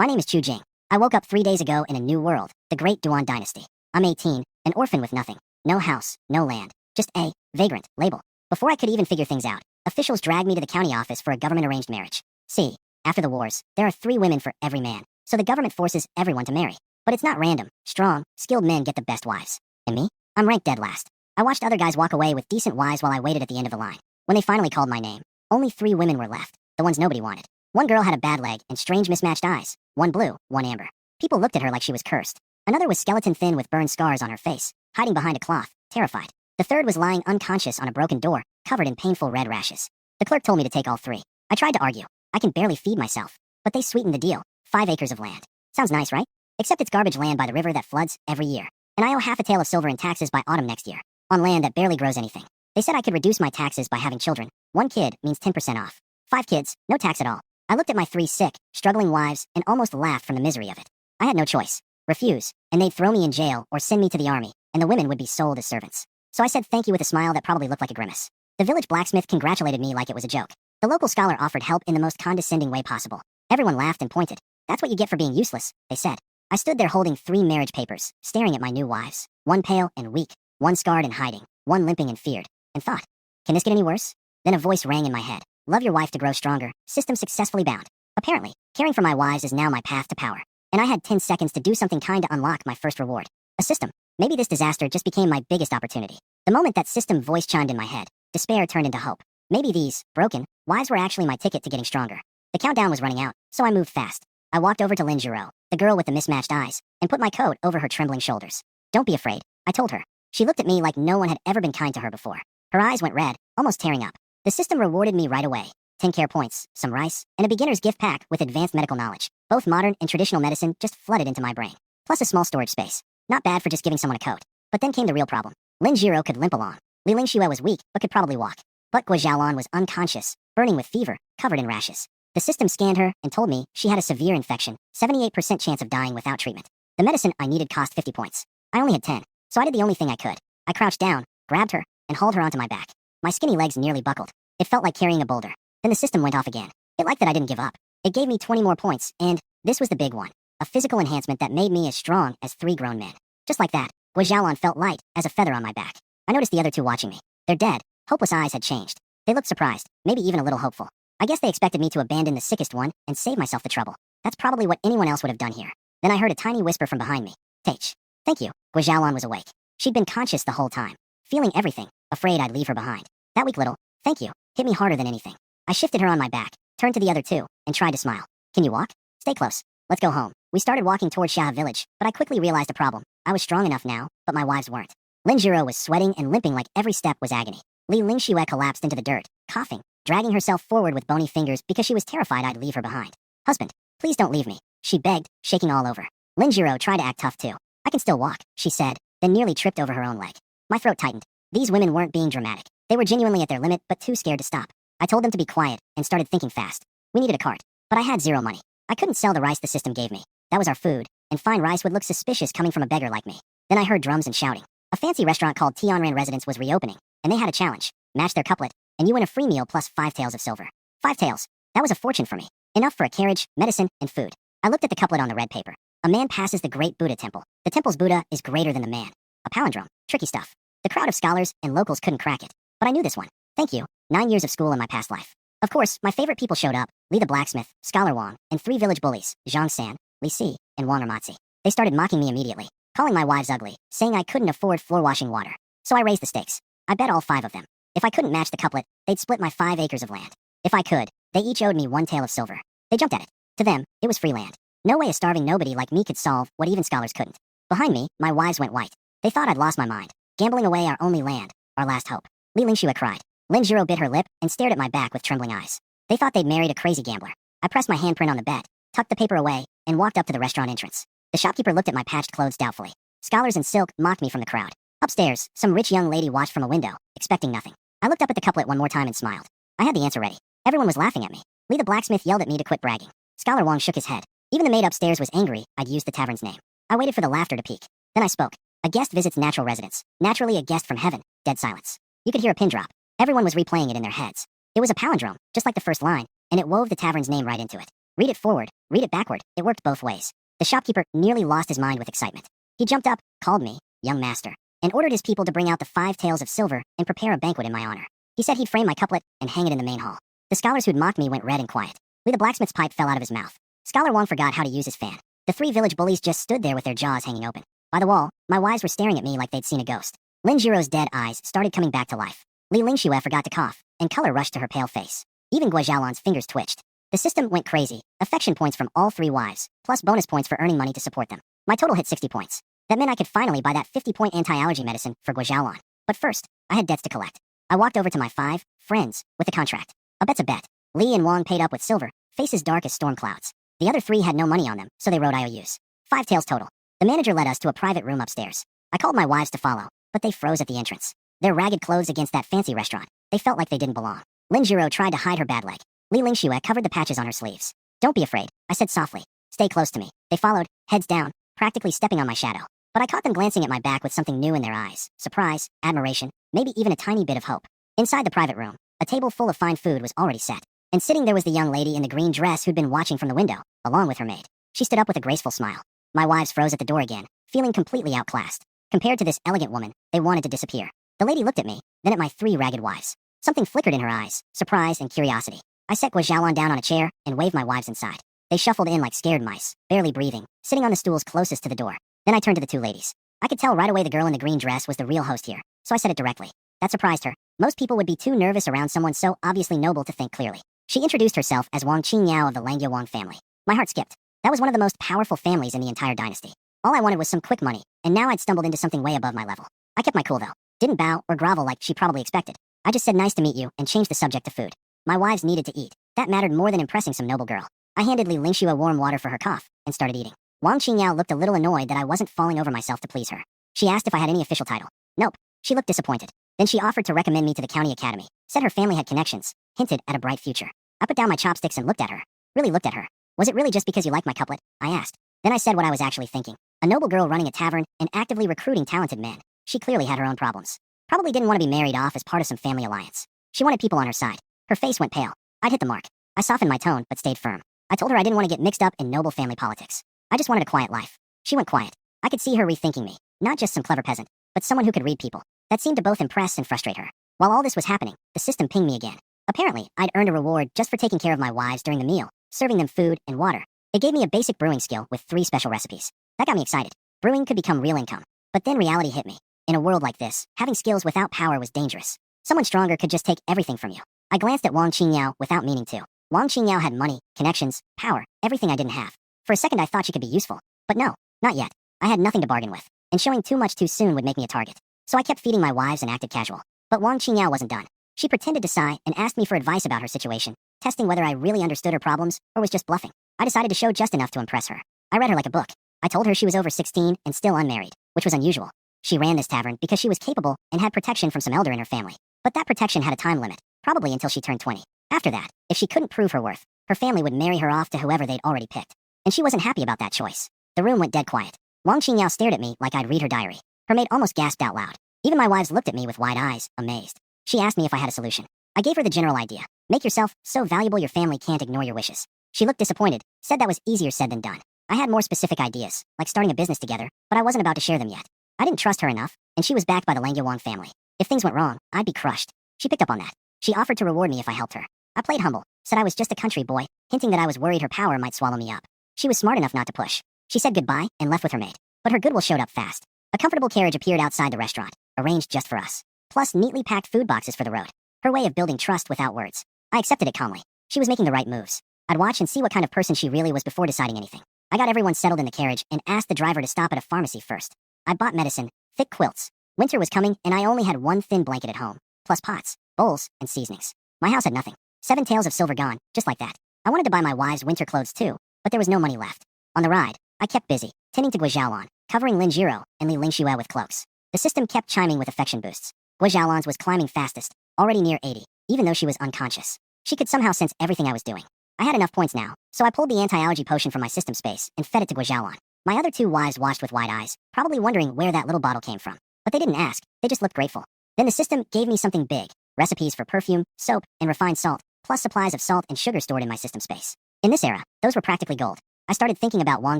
My name is Chu Jing. I woke up 3 days ago in a new world, the Great Duan Dynasty. I'm 18, an orphan with nothing. No house, no land. Just a vagrant label. Before I could even figure things out, officials dragged me to the county office for a government-arranged marriage. See, after the wars, there are 3 women for every man, so the government forces everyone to marry. But it's not random. Strong, skilled men get the best wives. And me? I'm ranked dead last. I watched other guys walk away with decent wives while I waited at the end of the line. When they finally called my name, only 3 women were left, the ones nobody wanted. One girl had a bad leg and strange mismatched eyes, one blue, one amber. People looked at her like she was cursed. Another was skeleton thin with burned scars on her face, hiding behind a cloth, terrified. The third was lying unconscious on a broken door, covered in painful red rashes. The clerk told me to take all 3. I tried to argue. I can barely feed myself. But they sweetened the deal. 5 acres of land. Sounds nice, right? Except it's garbage land by the river that floods every year. And I owe half a tael of silver in taxes by autumn next year, on land that barely grows anything. They said I could reduce my taxes by having children. 1 kid means 10% off. 5 kids, no tax at all. I looked at my 3 sick, struggling wives and almost laughed from the misery of it. I had no choice. Refuse, and they'd throw me in jail or send me to the army, and the women would be sold as servants. So I said thank you with a smile that probably looked like a grimace. The village blacksmith congratulated me like it was a joke. The local scholar offered help in the most condescending way possible. Everyone laughed and pointed. That's what you get for being useless, they said. I stood there holding 3 marriage papers, staring at my new wives. One pale and weak, one scarred and hiding, one limping and feared, and thought, can this get any worse? Then a voice rang in my head. Love your wife to grow stronger, system successfully bound. Apparently, caring for my wives is now my path to power. And I had 10 seconds to do something kind to unlock my first reward. A system. Maybe this disaster just became my biggest opportunity. The moment that system voice chimed in my head, despair turned into hope. Maybe these, broken, wives were actually my ticket to getting stronger. The countdown was running out, so I moved fast. I walked over to Lin Jiro, the girl with the mismatched eyes, and put my coat over her trembling shoulders. Don't be afraid, I told her. She looked at me like no one had ever been kind to her before. Her eyes went red, almost tearing up. The system rewarded me right away. 10 care points, some rice, and a beginner's gift pack with advanced medical knowledge. Both modern and traditional medicine just flooded into my brain. Plus a small storage space. Not bad for just giving someone a coat. But then came the real problem. Lin Jiro could limp along. Li Lingxue was weak, but could probably walk. But Guo Xiaolan was unconscious, burning with fever, covered in rashes. The system scanned her and told me she had a severe infection, 78% chance of dying without treatment. The medicine I needed cost 50 points. I only had 10, so I did the only thing I could. I crouched down, grabbed her, and hauled her onto my back. My skinny legs nearly buckled. It felt like carrying a boulder. Then the system went off again. It liked that I didn't give up. It gave me 20 more points, and this was the big one. A physical enhancement that made me as strong as 3 grown men. Just like that, Guo Xiaolan felt light as a feather on my back. I noticed the other 2 watching me. Their dead, hopeless eyes had changed. They looked surprised, maybe even a little hopeful. I guess they expected me to abandon the sickest one and save myself the trouble. That's probably what anyone else would have done here. Then I heard a tiny whisper from behind me. Tach. Thank you. Guo Xiaolan was awake. She'd been conscious the whole time, feeling everything, afraid I'd leave her behind. That weak little, thank you, hit me harder than anything. I shifted her on my back, turned to the other 2, and tried to smile. Can you walk? Stay close. Let's go home. We started walking toward Xia village, but I quickly realized a problem. I was strong enough now, but my wives weren't. Lin Jiro was sweating and limping like every step was agony. Li Lingxue collapsed into the dirt, coughing, dragging herself forward with bony fingers because she was terrified I'd leave her behind. Husband, please don't leave me, she begged, shaking all over. Lin Jiro tried to act tough too. I can still walk, she said, then nearly tripped over her own leg. My throat tightened. These women weren't being dramatic. They were genuinely at their limit, but too scared to stop. I told them to be quiet and started thinking fast. We needed a cart, but I had 0 money. I couldn't sell the rice the system gave me. That was our food, and fine rice would look suspicious coming from a beggar like me. Then I heard drums and shouting. A fancy restaurant called Tianran Residence was reopening, and they had a challenge. Match their couplet, and you win a free meal plus 5 taels of silver. 5 taels. That was a fortune for me. Enough for a carriage, medicine, and food. I looked at the couplet on the red paper. A man passes the great Buddha temple. The temple's Buddha is greater than the man. A palindrome. Tricky stuff. The crowd of scholars and locals couldn't crack it. But I knew this one. Thank you. 9 years of school in my past life. Of course, my favorite people showed up. Li the blacksmith, Scholar Wang, and 3 village bullies, Zhang San, Li Si, and Wang Ermatzi. They started mocking me immediately, calling my wives ugly, saying I couldn't afford floor-washing water. So I raised the stakes. I bet all 5 of them. If I couldn't match the couplet, they'd split my 5 acres of land. If I could, they each owed me 1 tael of silver. They jumped at it. To them, it was free land. No way a starving nobody like me could solve what even scholars couldn't. Behind me, my wives went white. They thought I'd lost my mind, gambling away our only land, our last hope. Li Lingxue cried. Lin Jiro bit her lip and stared at my back with trembling eyes. They thought they'd married a crazy gambler. I pressed my handprint on the bet, tucked the paper away, and walked up to the restaurant entrance. The shopkeeper looked at my patched clothes doubtfully. Scholars in silk mocked me from the crowd. Upstairs, some rich young lady watched from a window, expecting nothing. I looked up at the couplet one more time and smiled. I had the answer ready. Everyone was laughing at me. Li the blacksmith yelled at me to quit bragging. Scholar Wang shook his head. Even the maid upstairs was angry I'd used the tavern's name. I waited for the laughter to peak. Then I spoke. A guest visits natural residence. Naturally a guest from heaven. Dead silence. You could hear a pin drop. Everyone was replaying it in their heads. It was a palindrome, just like the first line, and it wove the tavern's name right into it. Read it forward, read it backward, it worked both ways. The shopkeeper nearly lost his mind with excitement. He jumped up, called me, young master, and ordered his people to bring out the 5 tails of silver and prepare a banquet in my honor. He said he'd frame my couplet and hang it in the main hall. The scholars who'd mocked me went red and quiet. The blacksmith's pipe fell out of his mouth. Scholar Wong forgot how to use his fan. The 3 village bullies just stood there with their jaws hanging open. By the wall, my wives were staring at me like they'd seen a ghost. Lin Jiro's dead eyes started coming back to life. Li Lingxue forgot to cough, and color rushed to her pale face. Even Gui Xiaolan's fingers twitched. The system went crazy. Affection points from all 3 wives, plus bonus points for earning money to support them. My total hit 60 points. That meant I could finally buy that 50-point anti-allergy medicine for Gui Xiaolan. But first, I had debts to collect. I walked over to my 5 friends with a contract. A bet's a bet. Li and Wong paid up with silver, faces dark as storm clouds. The other 3 had no money on them, so they wrote IOUs. 5 taels total. The manager led us to a private room upstairs. I called my wives to follow, but they froze at the entrance. Their ragged clothes against that fancy restaurant. They felt like they didn't belong. Lin Jiro tried to hide her bad leg. Li Lingxue covered the patches on her sleeves. Don't be afraid, I said softly. Stay close to me. They followed, heads down, practically stepping on my shadow. But I caught them glancing at my back with something new in their eyes. Surprise, admiration, maybe even a tiny bit of hope. Inside the private room, a table full of fine food was already set. And sitting there was the young lady in the green dress who'd been watching from the window, along with her maid. She stood up with a graceful smile. My wives froze at the door again, feeling completely outclassed. Compared to this elegant woman, they wanted to disappear. The lady looked at me, then at my 3 ragged wives. Something flickered in her eyes, surprise and curiosity. I set Gui Xiaolan down on a chair and waved my wives inside. They shuffled in like scared mice, barely breathing, sitting on the stools closest to the door. Then I turned to the 2 ladies. I could tell right away the girl in the green dress was the real host here, so I said it directly. That surprised her. Most people would be too nervous around someone so obviously noble to think clearly. She introduced herself as Wang Qingyao of the Langya Wang family. My heart skipped. That was one of the most powerful families in the entire dynasty. All I wanted was some quick money, and now I'd stumbled into something way above my level. I kept my cool though. Didn't bow or grovel like she probably expected. I just said nice to meet you and changed the subject to food. My wives needed to eat. That mattered more than impressing some noble girl. I handed Li Lingxue warm water for her cough and started eating. Wang Qingyao looked a little annoyed that I wasn't falling over myself to please her. She asked if I had any official title. Nope. She looked disappointed. Then she offered to recommend me to the county academy, said her family had connections, hinted at a bright future. I put down my chopsticks and looked at her. Really looked at her. Was it really just because you like my couplet? I asked. Then I said what I was actually thinking. A noble girl running a tavern and actively recruiting talented men. She clearly had her own problems. Probably didn't want to be married off as part of some family alliance. She wanted people on her side. Her face went pale. I'd hit the mark. I softened my tone, but stayed firm. I told her I didn't want to get mixed up in noble family politics. I just wanted a quiet life. She went quiet. I could see her rethinking me. Not just some clever peasant, but someone who could read people. That seemed to both impress and frustrate her. While all this was happening, the system pinged me again. Apparently, I'd earned a reward just for taking care of my wives during the meal, serving them food and water. It gave me a basic brewing skill with 3 special recipes. That got me excited. Brewing could become real income. But then reality hit me. In a world like this, having skills without power was dangerous. Someone stronger could just take everything from you. I glanced at Wang Qingyao without meaning to. Wang Qingyao had money, connections, power, everything I didn't have. For a second I thought she could be useful. But no, not yet. I had nothing to bargain with, and showing too much too soon would make me a target. So I kept feeding my wives and acted casual. But Wang Qingyao wasn't done. She pretended to sigh and asked me for advice about her situation, testing whether I really understood her problems or was just bluffing. I decided to show just enough to impress her. I read her like a book. I told her she was over 16 and still unmarried, which was unusual. She ran this tavern because she was capable and had protection from some elder in her family. But that protection had a time limit, probably until she turned 20. After that, if she couldn't prove her worth, her family would marry her off to whoever they'd already picked. And she wasn't happy about that choice. The room went dead quiet. Wang Qingyao stared at me like I'd read her diary. Her maid almost gasped out loud. Even my wives looked at me with wide eyes, amazed. She asked me if I had a solution. I gave her the general idea. Make yourself so valuable your family can't ignore your wishes. She looked disappointed, said that was easier said than done. I had more specific ideas, like starting a business together, but I wasn't about to share them yet. I didn't trust her enough, and she was backed by the Langya Wang family. If things went wrong, I'd be crushed. She picked up on that. She offered to reward me if I helped her. I played humble, said I was just a country boy, hinting that I was worried her power might swallow me up. She was smart enough not to push. She said goodbye and left with her maid. But her goodwill showed up fast. A comfortable carriage appeared outside the restaurant, arranged just for us. Plus neatly packed food boxes for the road. Her way of building trust without words. I accepted it calmly. She was making the right moves. I'd watch and see what kind of person she really was before deciding anything. I got everyone settled in the carriage and asked the driver to stop at a pharmacy first. I bought medicine, thick quilts. Winter was coming and I only had one thin blanket at home, plus pots, bowls, and seasonings. My house had nothing. 7 taels of silver gone, just like that. I wanted to buy my wives winter clothes too, but there was no money left. On the ride, I kept busy, tending to Gui Xiaolan, covering Lin Jiro and Li Lingxue with cloaks. The system kept chiming with affection boosts. Gui Xiaolan's was climbing fastest, already near 80, even though she was unconscious. She could somehow sense everything I was doing. I had enough points now, so I pulled the anti-allergy potion from my system space and fed it to Gui Xiaolan. My other 2 wives watched with wide eyes, probably wondering where that little bottle came from. But they didn't ask, they just looked grateful. Then the system gave me something big, recipes for perfume, soap, and refined salt, plus supplies of salt and sugar stored in my system space. In this era, those were practically gold. I started thinking about Wang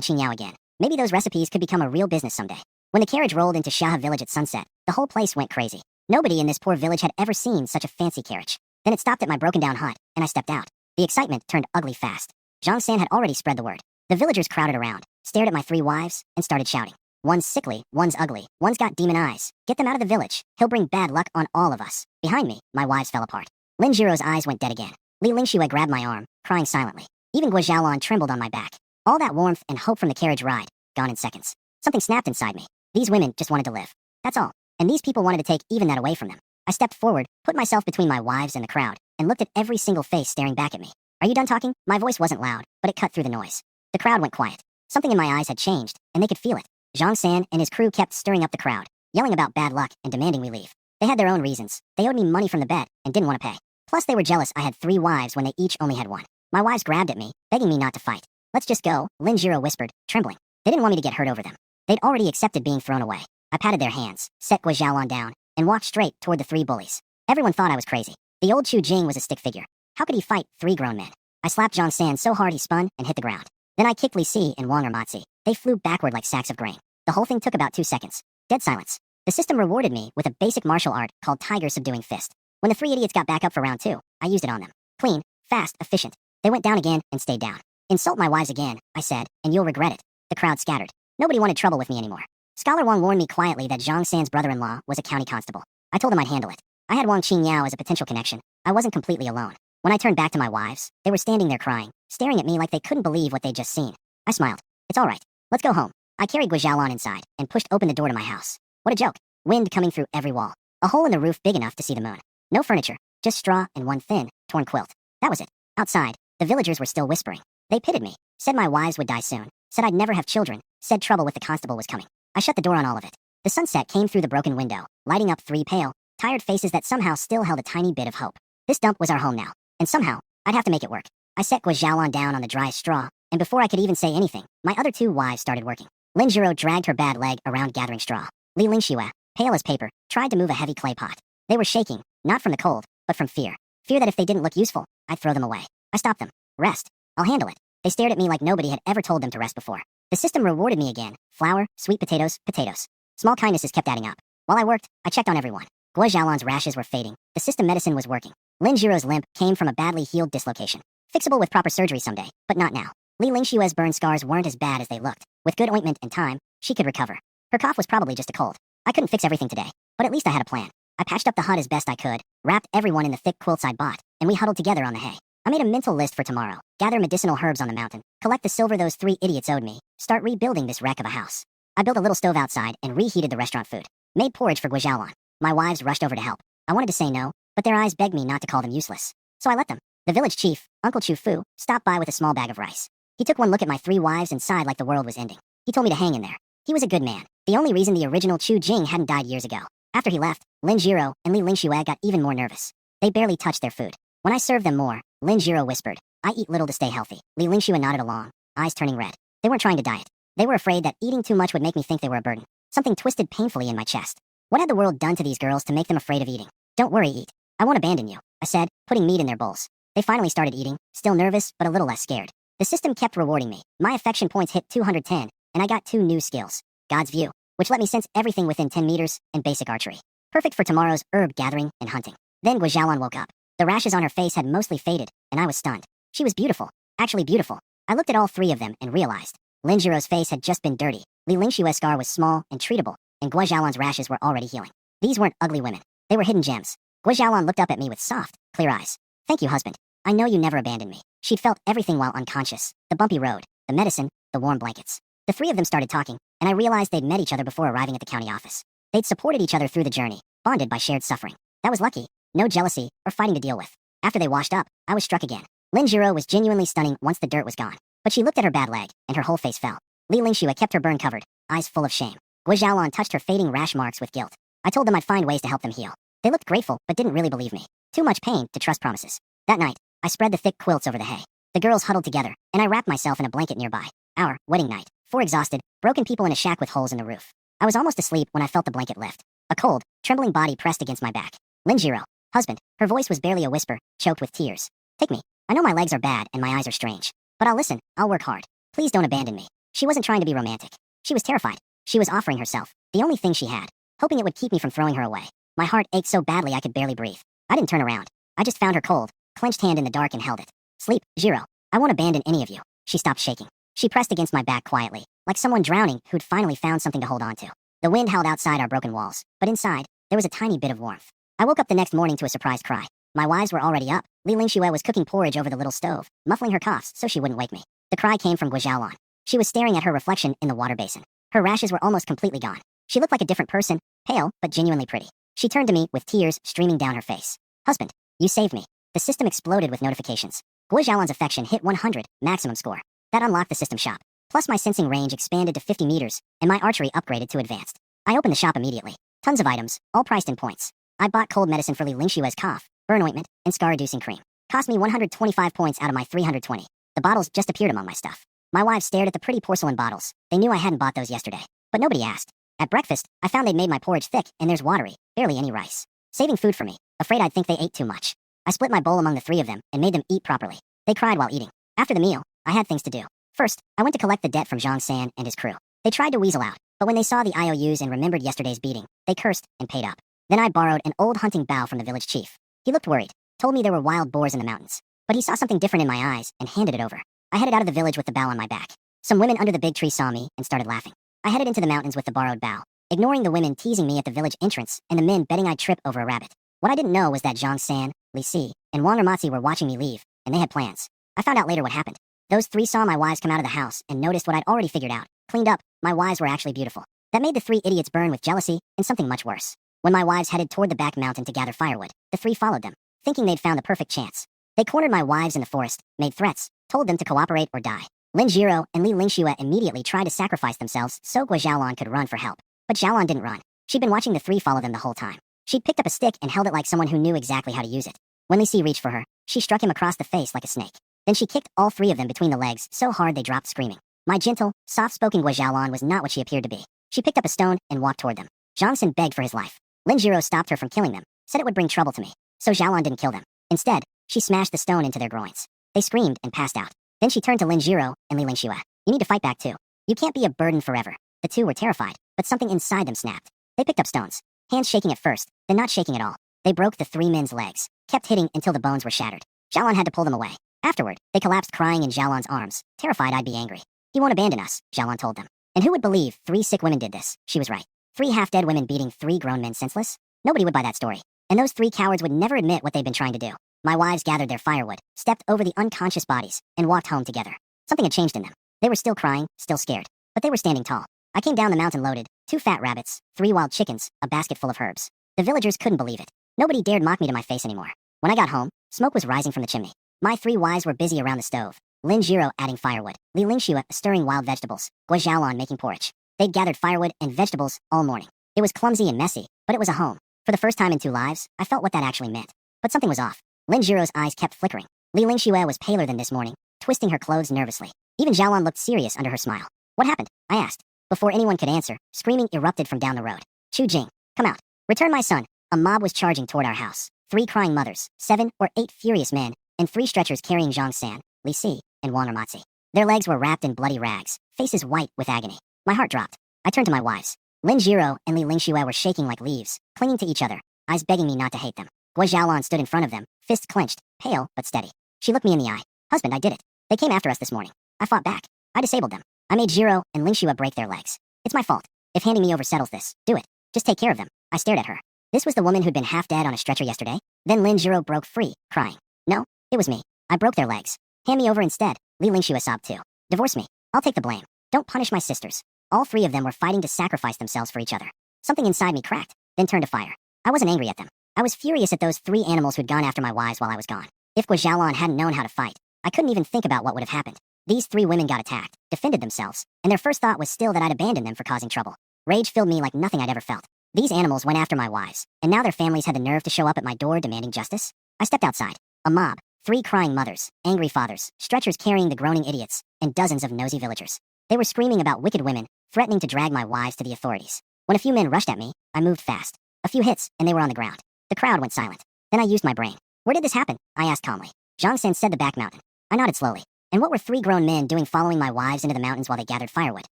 Qingyao again. Maybe those recipes could become a real business someday. When the carriage rolled into Shaha village at sunset, the whole place went crazy. Nobody in this poor village had ever seen such a fancy carriage. Then it stopped at my broken-down hut, and I stepped out. The excitement turned ugly fast. Zhang San had already spread the word. The villagers crowded around, stared at my 3 wives, and started shouting. One's sickly, one's ugly, one's got demon eyes. Get them out of the village. He'll bring bad luck on all of us. Behind me, my wives fell apart. Lin Jiro's eyes went dead again. Li Lingxue grabbed my arm, crying silently. Even Guo Xiaolan trembled on my back. All that warmth and hope from the carriage ride, gone in seconds. Something snapped inside me. These women just wanted to live. That's all. And these people wanted to take even that away from them. I stepped forward, put myself between my wives and the crowd, and looked at every single face staring back at me. Are you done talking? My voice wasn't loud, but it cut through the noise. The crowd went quiet. Something in my eyes had changed, and they could feel it. Zhang San and his crew kept stirring up the crowd, yelling about bad luck and demanding we leave. They had their own reasons. They owed me money from the bet and didn't want to pay. Plus, they were jealous I had 3 wives when they each only had 1. My wives grabbed at me, begging me not to fight. Let's just go, Lin Jiro whispered, trembling. They didn't want me to get hurt over them. They'd already accepted being thrown away. I patted their hands, set Guo Xiaolan down, and walked straight toward the 3 bullies. Everyone thought I was crazy. The old Chu Jing was a stick figure. How could he fight 3 grown men? I slapped Zhang San so hard he spun and hit the ground. Then I kicked Li Si and Wang Ermatzi. They flew backward like sacks of grain. The whole thing took about 2 seconds. Dead silence. The system rewarded me with a basic martial art called Tiger Subduing Fist. When the 3 idiots got back up for round 2, I used it on them. Clean, fast, efficient. They went down again and stayed down. Insult my wives again, I said, and you'll regret it. The crowd scattered. Nobody wanted trouble with me anymore. Scholar Wang warned me quietly that Zhang San's brother-in-law was a county constable. I told him I'd handle it. I had Wang Qingyao as a potential connection. I wasn't completely alone. When I turned back to my wives, they were standing there crying, staring at me like they couldn't believe what they'd just seen. I smiled. It's all right. Let's go home. I carried Guo Xiaolan inside and pushed open the door to my house. What a joke. Wind coming through every wall. A hole in the roof big enough to see the moon. No furniture, just straw and one thin, torn quilt. That was it. Outside, the villagers were still whispering. They pitied me, said my wives would die soon, said I'd never have children, said trouble with the constable was coming. I shut the door on all of it. The sunset came through the broken window, lighting up 3 pale, tired faces that somehow still held a tiny bit of hope. This dump was our home now, and somehow, I'd have to make it work. I set Guo Xiaolan down on the dry straw, and before I could even say anything, my other 2 wives started working. Lin Jiro dragged her bad leg around gathering straw. Li Lingxue, pale as paper, tried to move a heavy clay pot. They were shaking, not from the cold, but from fear. Fear that if they didn't look useful, I'd throw them away. I stopped them. Rest. I'll handle it. They stared at me like nobody had ever told them to rest before. The system rewarded me again. Flour, sweet potatoes, potatoes. Small kindnesses kept adding up. While I worked, I checked on everyone. Guo Xiaolan's rashes were fading. The system medicine was working. Lin Jiro's limp came from a badly healed dislocation. Fixable with proper surgery someday, but not now. Li Lingshue's burn scars weren't as bad as they looked. With good ointment and time, she could recover. Her cough was probably just a cold. I couldn't fix everything today, but at least I had a plan. I patched up the hut as best I could, wrapped everyone in the thick quilts I bought, and we huddled together on the hay. I made a mental list for tomorrow. Gather medicinal herbs on the mountain, collect the silver those 3 idiots owed me, start rebuilding this wreck of a house. I built a little stove outside and reheated the restaurant food. Made porridge for Guo Xiaolan. My wives rushed over to help. I wanted to say no, but their eyes begged me not to call them useless. So I let them. The village chief, Uncle Chu Fu, stopped by with a small bag of rice. He took one look at my 3 wives and sighed like the world was ending. He told me to hang in there. He was a good man. The only reason the original Chu Jing hadn't died years ago. After he left, Lin Jiro and Li Lingxue got even more nervous. They barely touched their food. When I served them more, Lin Jiro whispered, I eat little to stay healthy. Li Lingxue nodded along, eyes turning red. They weren't trying to diet. They were afraid that eating too much would make me think they were a burden. Something twisted painfully in my chest. What had the world done to these girls to make them afraid of eating? Don't worry, eat. I won't abandon you, I said, putting meat in their bowls. They finally started eating, still nervous, but a little less scared. The system kept rewarding me. My affection points hit 210, and I got 2 new skills. God's View, which let me sense everything within 10 meters, and Basic Archery. Perfect for tomorrow's herb gathering and hunting. Then Guo Xiaolan woke up. The rashes on her face had mostly faded, and I was stunned. She was beautiful. Actually beautiful. I looked at all 3 of them and realized. Lin Jiro's face had just been dirty. Li Lingshue's scar was small and treatable, and Guo Xiaolan's rashes were already healing. These weren't ugly women. They were hidden gems. Guo Xiaolan looked up at me with soft, clear eyes. Thank you, husband. I know you never abandoned me. She'd felt everything while unconscious. The bumpy road, the medicine, the warm blankets. The 3 of them started talking, and I realized they'd met each other before arriving at the county office. They'd supported each other through the journey, bonded by shared suffering. That was lucky. No jealousy or fighting to deal with. After they washed up, I was struck again. Lin Jiro was genuinely stunning once the dirt was gone. But she looked at her bad leg, and her whole face fell. Li Lingxue kept her burn covered, eyes full of shame. Guo Xiaolan touched her fading rash marks with guilt. I told them I'd find ways to help them heal. They looked grateful, but didn't really believe me. Too much pain to trust promises. That night, I spread the thick quilts over the hay. The girls huddled together, and I wrapped myself in a blanket nearby. Our wedding night. 4 exhausted, broken people in a shack with holes in the roof. I was almost asleep when I felt the blanket lift. A cold, trembling body pressed against my back. Lin Jiro, husband. Her voice was barely a whisper, choked with tears. Take me. I know my legs are bad and my eyes are strange, But I'll listen, I'll work hard. Please don't abandon me. She wasn't trying to be romantic. She was terrified. She was offering herself, the only thing she had, hoping it would keep me from throwing her away. My heart ached so badly I could barely breathe. I didn't turn around. I just found her cold, clenched hand in the dark and held it. Sleep, Jiro. I won't abandon any of you. She stopped shaking. She pressed against my back quietly, like someone drowning who'd finally found something to hold on to. The wind howled outside our broken walls, but inside, there was a tiny bit of warmth. I woke up the next morning to a surprised cry. My wives were already up. Li Lingxue was cooking porridge over the little stove, muffling her coughs so she wouldn't wake me. The cry came from Guo. She was staring at her reflection in the water basin. Her rashes were almost completely gone. She looked like a different person, pale, but genuinely pretty. She turned to me with tears streaming down her face. Husband, you saved me. The system exploded with notifications. Guo affection hit 100, maximum score. That unlocked the system shop. Plus my sensing range expanded to 50 meters, and my archery upgraded to advanced. I opened the shop immediately. Tons of items, all priced in points. I bought cold medicine for Li Lingxue's cough, burn ointment, and scar-reducing cream. Cost me 125 points out of my 320. The bottles just appeared among my stuff. My wives stared at the pretty porcelain bottles. They knew I hadn't bought those yesterday. But nobody asked. At breakfast, I found they'd made my porridge thick, and there's watery, barely any rice. Saving food for me, afraid I'd think they ate too much. I split my bowl among the three of them and made them eat properly. They cried while eating. After the meal, I had things to do. First, I went to collect the debt from Zhang San and his crew. They tried to weasel out, but when they saw the IOUs and remembered yesterday's beating, they cursed and paid up. Then I borrowed an old hunting bow from the village chief. He looked worried, told me there were wild boars in the mountains. But he saw something different in my eyes and handed it over. I headed out of the village with the bow on my back. Some women under the big tree saw me and started laughing. I headed into the mountains with the borrowed bow, ignoring the women teasing me at the village entrance and the men betting I'd trip over a rabbit. What I didn't know was that Zhang San, Li Si, and Wang Ramatzi were watching me leave, and they had plans. I found out later what happened. Those three saw my wives come out of the house and noticed what I'd already figured out. Cleaned up, my wives were actually beautiful. That made the three idiots burn with jealousy and something much worse. When my wives headed toward the back mountain to gather firewood, the three followed them, thinking they'd found the perfect chance. They cornered my wives in the forest, made threats, told them to cooperate or die. Lin Jiro and Li Lingxue immediately tried to sacrifice themselves so Guo Xiaolan could run for help. But Xiaolan didn't run. She'd been watching the three follow them the whole time. She'd picked up a stick and held it like someone who knew exactly how to use it. When Li Si reached for her, she struck him across the face like a snake. Then she kicked all three of them between the legs so hard they dropped screaming. My gentle, soft-spoken Guo Xiaolan was not what she appeared to be. She picked up a stone and walked toward them. Zhang San begged for his life. Lin Jiro stopped her from killing them, said it would bring trouble to me. So Xiaolan didn't kill them. Instead, she smashed the stone into their groins. They screamed and passed out. Then she turned to Lin Jiro and Li Lingxue. You need to fight back too. You can't be a burden forever. The two were terrified, but something inside them snapped. They picked up stones, hands shaking at first, then not shaking at all. They broke the three men's legs, kept hitting until the bones were shattered. Xiaolan had to pull them away. Afterward, they collapsed crying in Xiaolan's arms, terrified I'd be angry. He won't abandon us, Xiaolan told them. And who would believe 3 sick women did this? She was right. 3 half-dead women beating 3 grown men senseless? Nobody would buy that story. And those 3 cowards would never admit what they'd been trying to do. My wives gathered their firewood, stepped over the unconscious bodies, and walked home together. Something had changed in them. They were still crying, still scared. But they were standing tall. I came down the mountain loaded, 2 fat rabbits, 3 wild chickens, a basket full of herbs. The villagers couldn't believe it. Nobody dared mock me to my face anymore. When I got home, smoke was rising from the chimney. My 3 wives were busy around the stove. Lin Jiro adding firewood, Li Lingxue stirring wild vegetables, Guo Xiaolan making porridge. They'd gathered firewood and vegetables all morning. It was clumsy and messy, but it was a home. For the first time in 2 lives, I felt what that actually meant. But something was off. Lin Jiro's eyes kept flickering. Li Lingxue was paler than this morning, twisting her clothes nervously. Even Xiaolan looked serious under her smile. What happened? I asked. Before anyone could answer, screaming erupted from down the road. Chu Jing, come out. Return my son. A mob was charging toward our house. 3 crying mothers, 7 or 8 furious men, and 3 stretchers carrying Zhang San, Li Si, and Wang Ramatzi. Their legs were wrapped in bloody rags, faces white with agony. My heart dropped. I turned to my wives. Lin Jiro and Li Lingxue were shaking like leaves, clinging to each other, eyes begging me not to hate them. Guo Xiaolan stood in front of them, fists clenched, pale but steady. She looked me in the eye. Husband, I did it. They came after us this morning. I fought back. I disabled them. I made Jiro and Lingxue break their legs. It's my fault. If handing me over settles this, do it. Just take care of them. I stared at her. This was the woman who'd been half dead on a stretcher yesterday? Then Lin Jiro broke free, crying. No, it was me. I broke their legs. Hand me over instead. Li Lingxue sobbed too. Divorce me. I'll take the blame. Don't punish my sisters. All 3 of them were fighting to sacrifice themselves for each other. Something inside me cracked, then turned to fire. I wasn't angry at them. I was furious at those 3 animals who'd gone after my wives while I was gone. If Guo Xiaolan hadn't known how to fight, I couldn't even think about what would have happened. These 3 women got attacked, defended themselves, and their first thought was still that I'd abandoned them for causing trouble. Rage filled me like nothing I'd ever felt. These animals went after my wives, and now their families had the nerve to show up at my door demanding justice. I stepped outside. A mob, 3 crying mothers, angry fathers, stretchers carrying the groaning idiots, and dozens of nosy villagers. They were screaming about wicked women, threatening to drag my wives to the authorities. When a few men rushed at me, I moved fast. A few hits, and they were on the ground. The crowd went silent. Then I used my brain. Where did this happen? I asked calmly. Zhang San said the back mountain. I nodded slowly. And what were 3 grown men doing following my wives into the mountains while they gathered firewood?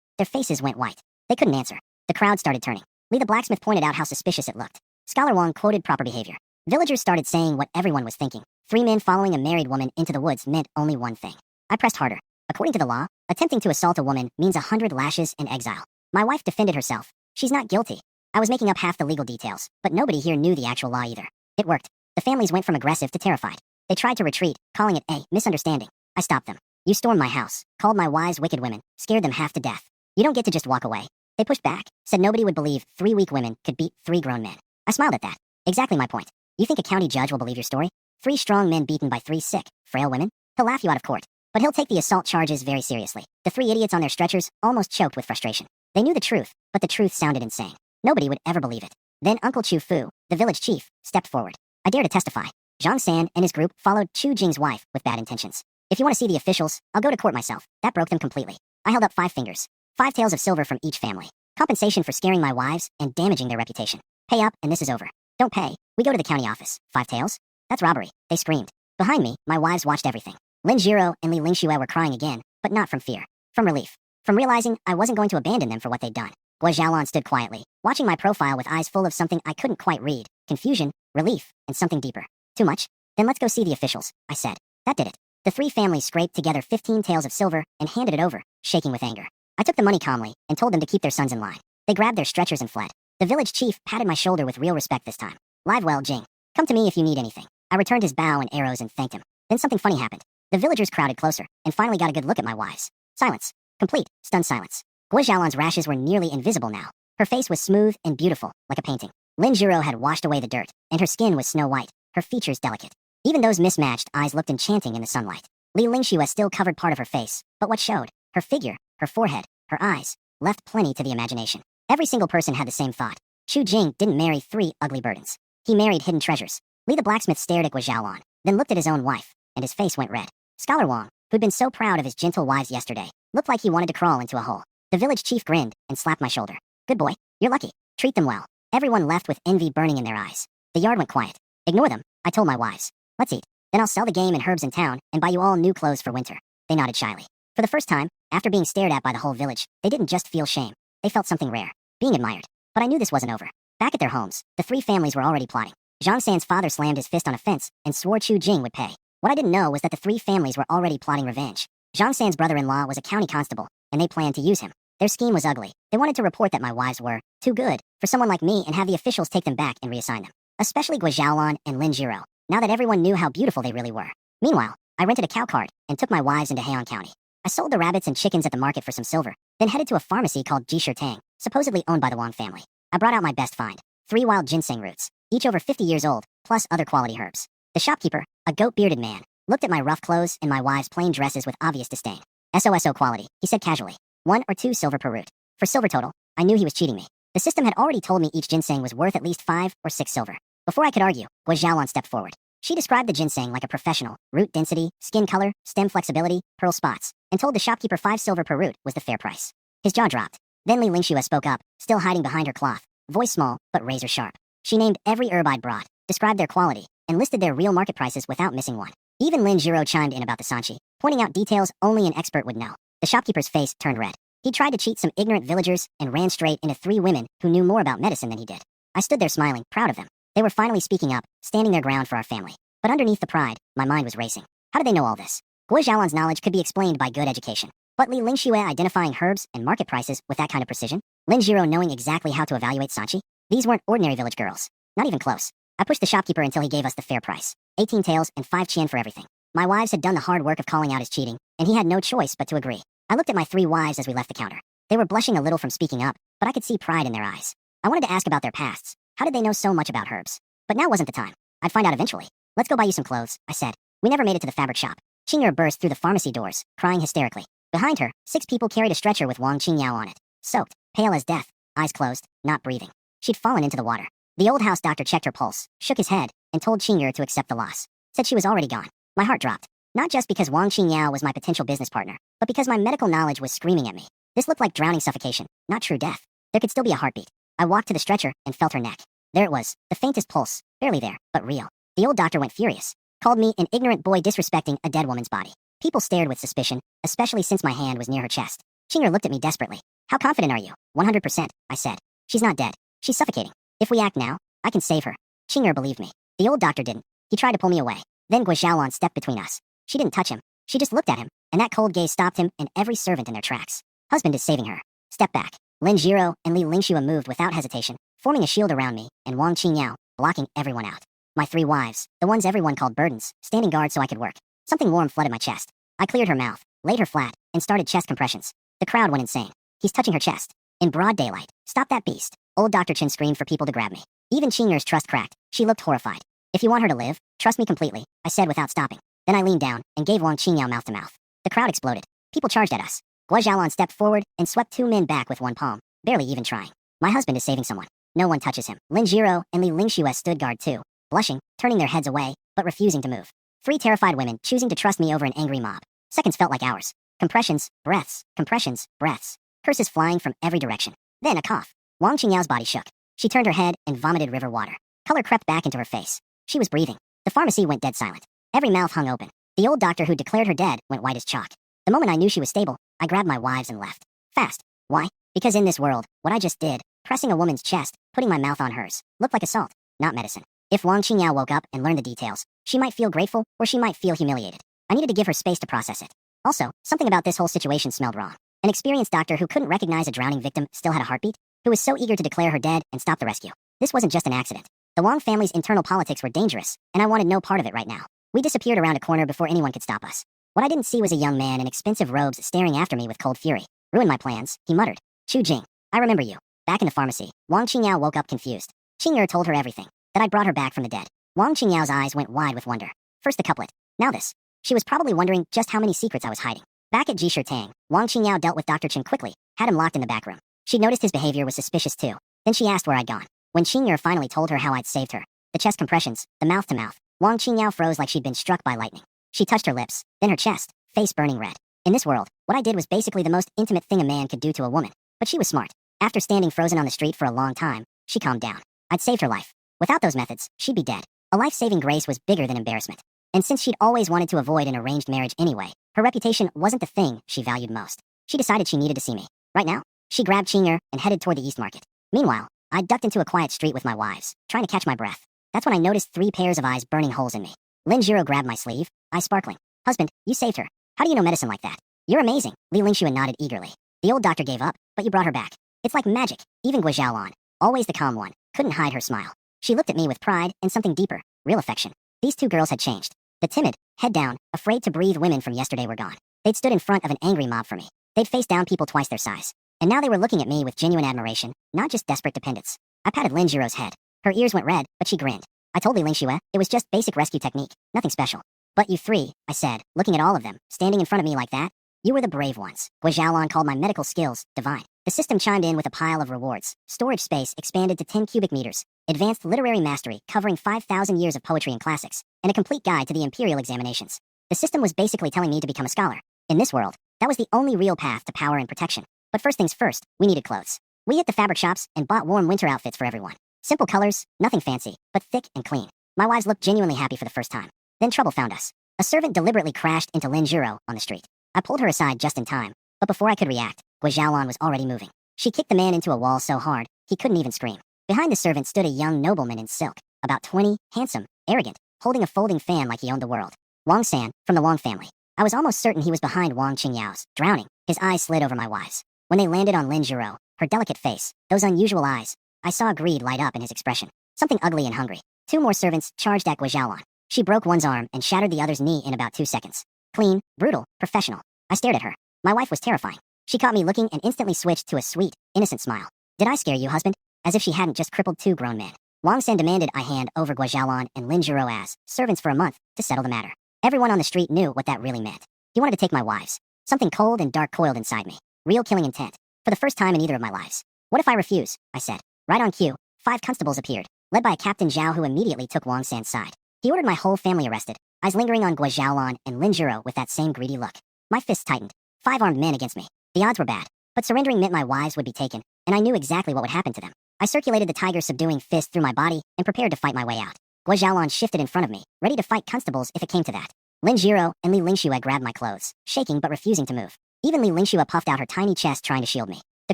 Their faces went white. They couldn't answer. The crowd started turning. Lee the blacksmith pointed out how suspicious it looked. Scholar Wong quoted proper behavior. Villagers started saying what everyone was thinking. 3 men following a married woman into the woods meant only one thing. I pressed harder. According to the law, attempting to assault a woman means 100 lashes and exile. My wife defended herself. She's not guilty. I was making up half the legal details, but nobody here knew the actual law either. It worked. The families went from aggressive to terrified. They tried to retreat, calling it a misunderstanding. I stopped them. You stormed my house, called my wives wicked women, scared them half to death. You don't get to just walk away. They pushed back, said nobody would believe 3 weak women could beat 3 grown men. I smiled at that. Exactly my point. You think a county judge will believe your story? 3 strong men beaten by 3 sick, frail women? He'll laugh you out of court. But he'll take the assault charges very seriously. The 3 idiots on their stretchers almost choked with frustration. They knew the truth, but the truth sounded insane. Nobody would ever believe it. Then Uncle Chu Fu, the village chief, stepped forward. I dare to testify. Zhang San and his group followed Chu Jing's wife with bad intentions. If you want to see the officials, I'll go to court myself. That broke them completely. I held up 5 fingers. 5 taels of silver from each family. Compensation for scaring my wives and damaging their reputation. Pay up and this is over. Don't pay. We go to the county office. 5 taels? That's robbery. They screamed. Behind me, my wives watched everything. Lin Jiro and Li Lingxue were crying again, but not from fear. From relief. From realizing I wasn't going to abandon them for what they'd done. Guo Xiaolan stood quietly, watching my profile with eyes full of something I couldn't quite read. Confusion, relief, and something deeper. Too much? Then let's go see the officials, I said. That did it. The 3 families scraped together 15 taels of silver and handed it over, shaking with anger. I took the money calmly and told them to keep their sons in line. They grabbed their stretchers and fled. The village chief patted my shoulder with real respect this time. Live well, Jing. Come to me if you need anything. I returned his bow and arrows and thanked him. Then something funny happened. The villagers crowded closer and finally got a good look at my wives. Silence. Complete, stunned silence. Guo Xiaolan's rashes were nearly invisible now. Her face was smooth and beautiful, like a painting. Lin Jiro had washed away the dirt, and her skin was snow white, her features delicate. Even those mismatched eyes looked enchanting in the sunlight. Li Lingxue still covered part of her face, but what showed? Her figure, her forehead, her eyes, left plenty to the imagination. Every single person had the same thought. Chu Jing didn't marry 3 ugly burdens. He married hidden treasures. Li the blacksmith stared at Guo Xiaolan, then looked at his own wife, and his face went red. Scholar Wong, who'd been so proud of his gentle wives yesterday, looked like he wanted to crawl into a hole. The village chief grinned and slapped my shoulder. Good boy, you're lucky. Treat them well. Everyone left with envy burning in their eyes. The yard went quiet. Ignore them, I told my wives. Let's eat. Then I'll sell the game and herbs in town and buy you all new clothes for winter. They nodded shyly. For the first time, after being stared at by the whole village, they didn't just feel shame. They felt something rare. Being admired. But I knew this wasn't over. Back at their homes, the 3 families were already plotting. Zhang San's father slammed his fist on a fence and swore Chu Jing would pay. What I didn't know was that the 3 families were already plotting revenge. Zhang San's brother-in-law was a county constable, and they planned to use him. Their scheme was ugly. They wanted to report that my wives were too good for someone like me and have the officials take them back and reassign them. Especially Guo Xiaolan and Lin Jiro, now that everyone knew how beautiful they really were. Meanwhile, I rented a cow cart and took my wives into Heian County. I sold the rabbits and chickens at the market for some silver, then headed to a pharmacy called Jishir Tang, supposedly owned by the Wang family. I brought out my best find, 3 wild ginseng roots, each over 50 years old, plus other quality herbs. The shopkeeper, a goat-bearded man, looked at my rough clothes and my wives' plain dresses with obvious disdain. SOSO quality, he said casually. 1 or 2 silver per root. For silver total, I knew he was cheating me. The system had already told me each ginseng was worth at least 5 or 6 silver. Before I could argue, Guo Xiaolan stepped forward. She described the ginseng like a professional, root density, skin color, stem flexibility, pearl spots, and told the shopkeeper 5 silver per root was the fair price. His jaw dropped. Then Li Lingxue spoke up, still hiding behind her cloth, voice small, but razor sharp. She named every herb I'd brought, described their quality, and listed their real market prices without missing one. Even Lin Jiro chimed in about the sanchi, pointing out details only an expert would know. The shopkeeper's face turned red. He tried to cheat some ignorant villagers and ran straight into 3 women who knew more about medicine than he did. I stood there smiling, proud of them. They were finally speaking up, standing their ground for our family. But underneath the pride, my mind was racing. How did they know all this? Guo Xiaolan's knowledge could be explained by good education. But Li Lingxue identifying herbs and market prices with that kind of precision? Lin Jiro knowing exactly how to evaluate sanchi? These weren't ordinary village girls. Not even close. I pushed the shopkeeper until he gave us the fair price. 18 taels and 5 qian for everything. My wives had done the hard work of calling out his cheating, and he had no choice but to agree. I looked at my 3 wives as we left the counter. They were blushing a little from speaking up, but I could see pride in their eyes. I wanted to ask about their pasts. How did they know so much about herbs? But now wasn't the time. I'd find out eventually. Let's go buy you some clothes, I said. We never made it to the fabric shop. Qing'er burst through the pharmacy doors, crying hysterically. Behind her, 6 people carried a stretcher with Wang Qingyao on it. Soaked, pale as death, eyes closed, not breathing. She'd fallen into the water. The old house doctor checked her pulse, shook his head, and told Qing'er to accept the loss. Said she was already gone. My heart dropped. Not just because Wang Qingyao was my potential business partner, but because my medical knowledge was screaming at me. This looked like drowning suffocation, not true death. There could still be a heartbeat. I walked to the stretcher and felt her neck. There it was, the faintest pulse, barely there, but real. The old doctor went furious. Called me an ignorant boy disrespecting a dead woman's body. People stared with suspicion, especially since my hand was near her chest. Qing'er looked at me desperately. How confident are you? 100%, I said. She's not dead. She's suffocating. If we act now, I can save her. Qing'er believed me. The old doctor didn't. He tried to pull me away. Then Gua Xiaolan stepped between us. She didn't touch him. She just looked at him, and that cold gaze stopped him and every servant in their tracks. Husband is saving her. Step back. Lin Jiro and Li Lingxue moved without hesitation, forming a shield around me, and Wang Qingyao, blocking everyone out. My 3 wives, the ones everyone called burdens, standing guard so I could work. Something warm flooded my chest. I cleared her mouth, laid her flat, and started chest compressions. The crowd went insane. He's touching her chest. In broad daylight. Stop that beast. Old Dr. Chen screamed for people to grab me. Even Qing'er's trust cracked. She looked horrified. If you want her to live, trust me completely, I said without stopping. Then I leaned down and gave Wang Qingyao mouth to mouth. The crowd exploded. People charged at us. Gua Xiaolan stepped forward and swept 2 men back with one palm, barely even trying. My husband is saving someone. No one touches him. Lin Jiro and Li Lingxue stood guard too, blushing, turning their heads away, but refusing to move. 3 terrified women choosing to trust me over an angry mob. Seconds felt like hours. Compressions, breaths, compressions, breaths. Curses flying from every direction. Then a cough. Wang Qingyao's body shook. She turned her head and vomited river water. Color crept back into her face. She was breathing. The pharmacy went dead silent. Every mouth hung open. The old doctor who declared her dead went white as chalk. The moment I knew she was stable, I grabbed my wives and left. Fast. Why? Because in this world, what I just did, pressing a woman's chest, putting my mouth on hers, looked like assault, not medicine. If Wang Qingyao woke up and learned the details, she might feel grateful or she might feel humiliated. I needed to give her space to process it. Also, something about this whole situation smelled wrong. An experienced doctor who couldn't recognize a drowning victim still had a heartbeat, who was so eager to declare her dead and stop the rescue. This wasn't just an accident. The Wang family's internal politics were dangerous, and I wanted no part of it right now. We disappeared around a corner before anyone could stop us. What I didn't see was a young man in expensive robes staring after me with cold fury. Ruined my plans, he muttered. Chu Jing, I remember you. Back in the pharmacy, Wang Qingyao woke up confused. Qing'er told her everything, that I'd brought her back from the dead. Wang Qingyao's eyes went wide with wonder. First the couplet, now this. She was probably wondering just how many secrets I was hiding. Back at Jisher Tang, Wang Qingyao dealt with Dr. Chen quickly, had him locked in the back room. She noticed his behavior was suspicious too. Then she asked where I'd gone. When Qing'er finally told her how I'd saved her, the chest compressions, the mouth-to-mouth, Wang Qingyao froze like she'd been struck by lightning. She touched her lips, then her chest, face burning red. In this world, what I did was basically the most intimate thing a man could do to a woman. But she was smart. After standing frozen on the street for a long time, she calmed down. I'd saved her life. Without those methods, she'd be dead. A life-saving grace was bigger than embarrassment. And since she'd always wanted to avoid an arranged marriage anyway, her reputation wasn't the thing she valued most. She decided she needed to see me. Right now, she grabbed Qing'er and headed toward the East Market. Meanwhile, I ducked into a quiet street with my wives, trying to catch my breath. That's when I noticed 3 pairs of eyes burning holes in me. Lin Jiro grabbed my sleeve, eyes sparkling. Husband, you saved her. How do you know medicine like that? You're amazing. Li Lingxue nodded eagerly. The old doctor gave up, but you brought her back. It's like magic. Even Gua Xiaolan, always the calm one, couldn't hide her smile. She looked at me with pride and something deeper, real affection. These 2 girls had changed. The timid, head down, afraid to breathe women from yesterday were gone. They'd stood in front of an angry mob for me. They'd faced down people twice their size. And now they were looking at me with genuine admiration, not just desperate dependence. I patted Lin Jiro's head. Her ears went red, but she grinned. I told Li Lingxue it was just basic rescue technique, nothing special. But you 3, I said, looking at all of them, standing in front of me like that. You were the brave ones. Gua Xiaolan called my medical skills divine. The system chimed in with a pile of rewards. Storage space expanded to 10 cubic meters. Advanced literary mastery covering 5,000 years of poetry and classics. And a complete guide to the imperial examinations. The system was basically telling me to become a scholar. In this world, that was the only real path to power and protection. But first things first, we needed clothes. We hit the fabric shops and bought warm winter outfits for everyone. Simple colors, nothing fancy, but thick and clean. My wives looked genuinely happy for the first time. Then trouble found us. A servant deliberately crashed into Lin Jiro on the street. I pulled her aside just in time, but before I could react, Gua Xiaolan was already moving. She kicked the man into a wall so hard, he couldn't even scream. Behind the servant stood a young nobleman in silk, about 20, handsome, arrogant, holding a folding fan like he owned the world. Wang San, from the Wang family. I was almost certain he was behind Wang Qingyao's, drowning. His eyes slid over my wives. When they landed on Lin Jiro, her delicate face, those unusual eyes, I saw greed light up in his expression. Something ugly and hungry. 2 more servants charged at Gua Xiaolan. She broke one's arm and shattered the other's knee in about 2 seconds. Clean, brutal, professional. I stared at her. My wife was terrifying. She caught me looking and instantly switched to a sweet, innocent smile. Did I scare you, husband? As if she hadn't just crippled 2 grown men. Wang San demanded I hand over Gua Xiaolan and Lin Jiro as servants for a month to settle the matter. Everyone on the street knew what that really meant. He wanted to take my wives. Something cold and dark coiled inside me. Real killing intent. For the first time in either of my lives. What if I refuse? I said. Right on cue, 5 constables appeared, led by a Captain Zhao who immediately took Wang San's side. He ordered my whole family arrested, eyes lingering on Gua Xiaolan and Lin Jiro with that same greedy look. My fists tightened. 5 armed men against me. The odds were bad, but surrendering meant my wives would be taken, and I knew exactly what would happen to them. I circulated the tiger-subduing fist through my body and prepared to fight my way out. Gua Xiaolan shifted in front of me, ready to fight constables if it came to that. Lin Jiro and Li Lingxue grabbed my clothes, shaking but refusing to move. Even Li Lingxue puffed out her tiny chest trying to shield me. The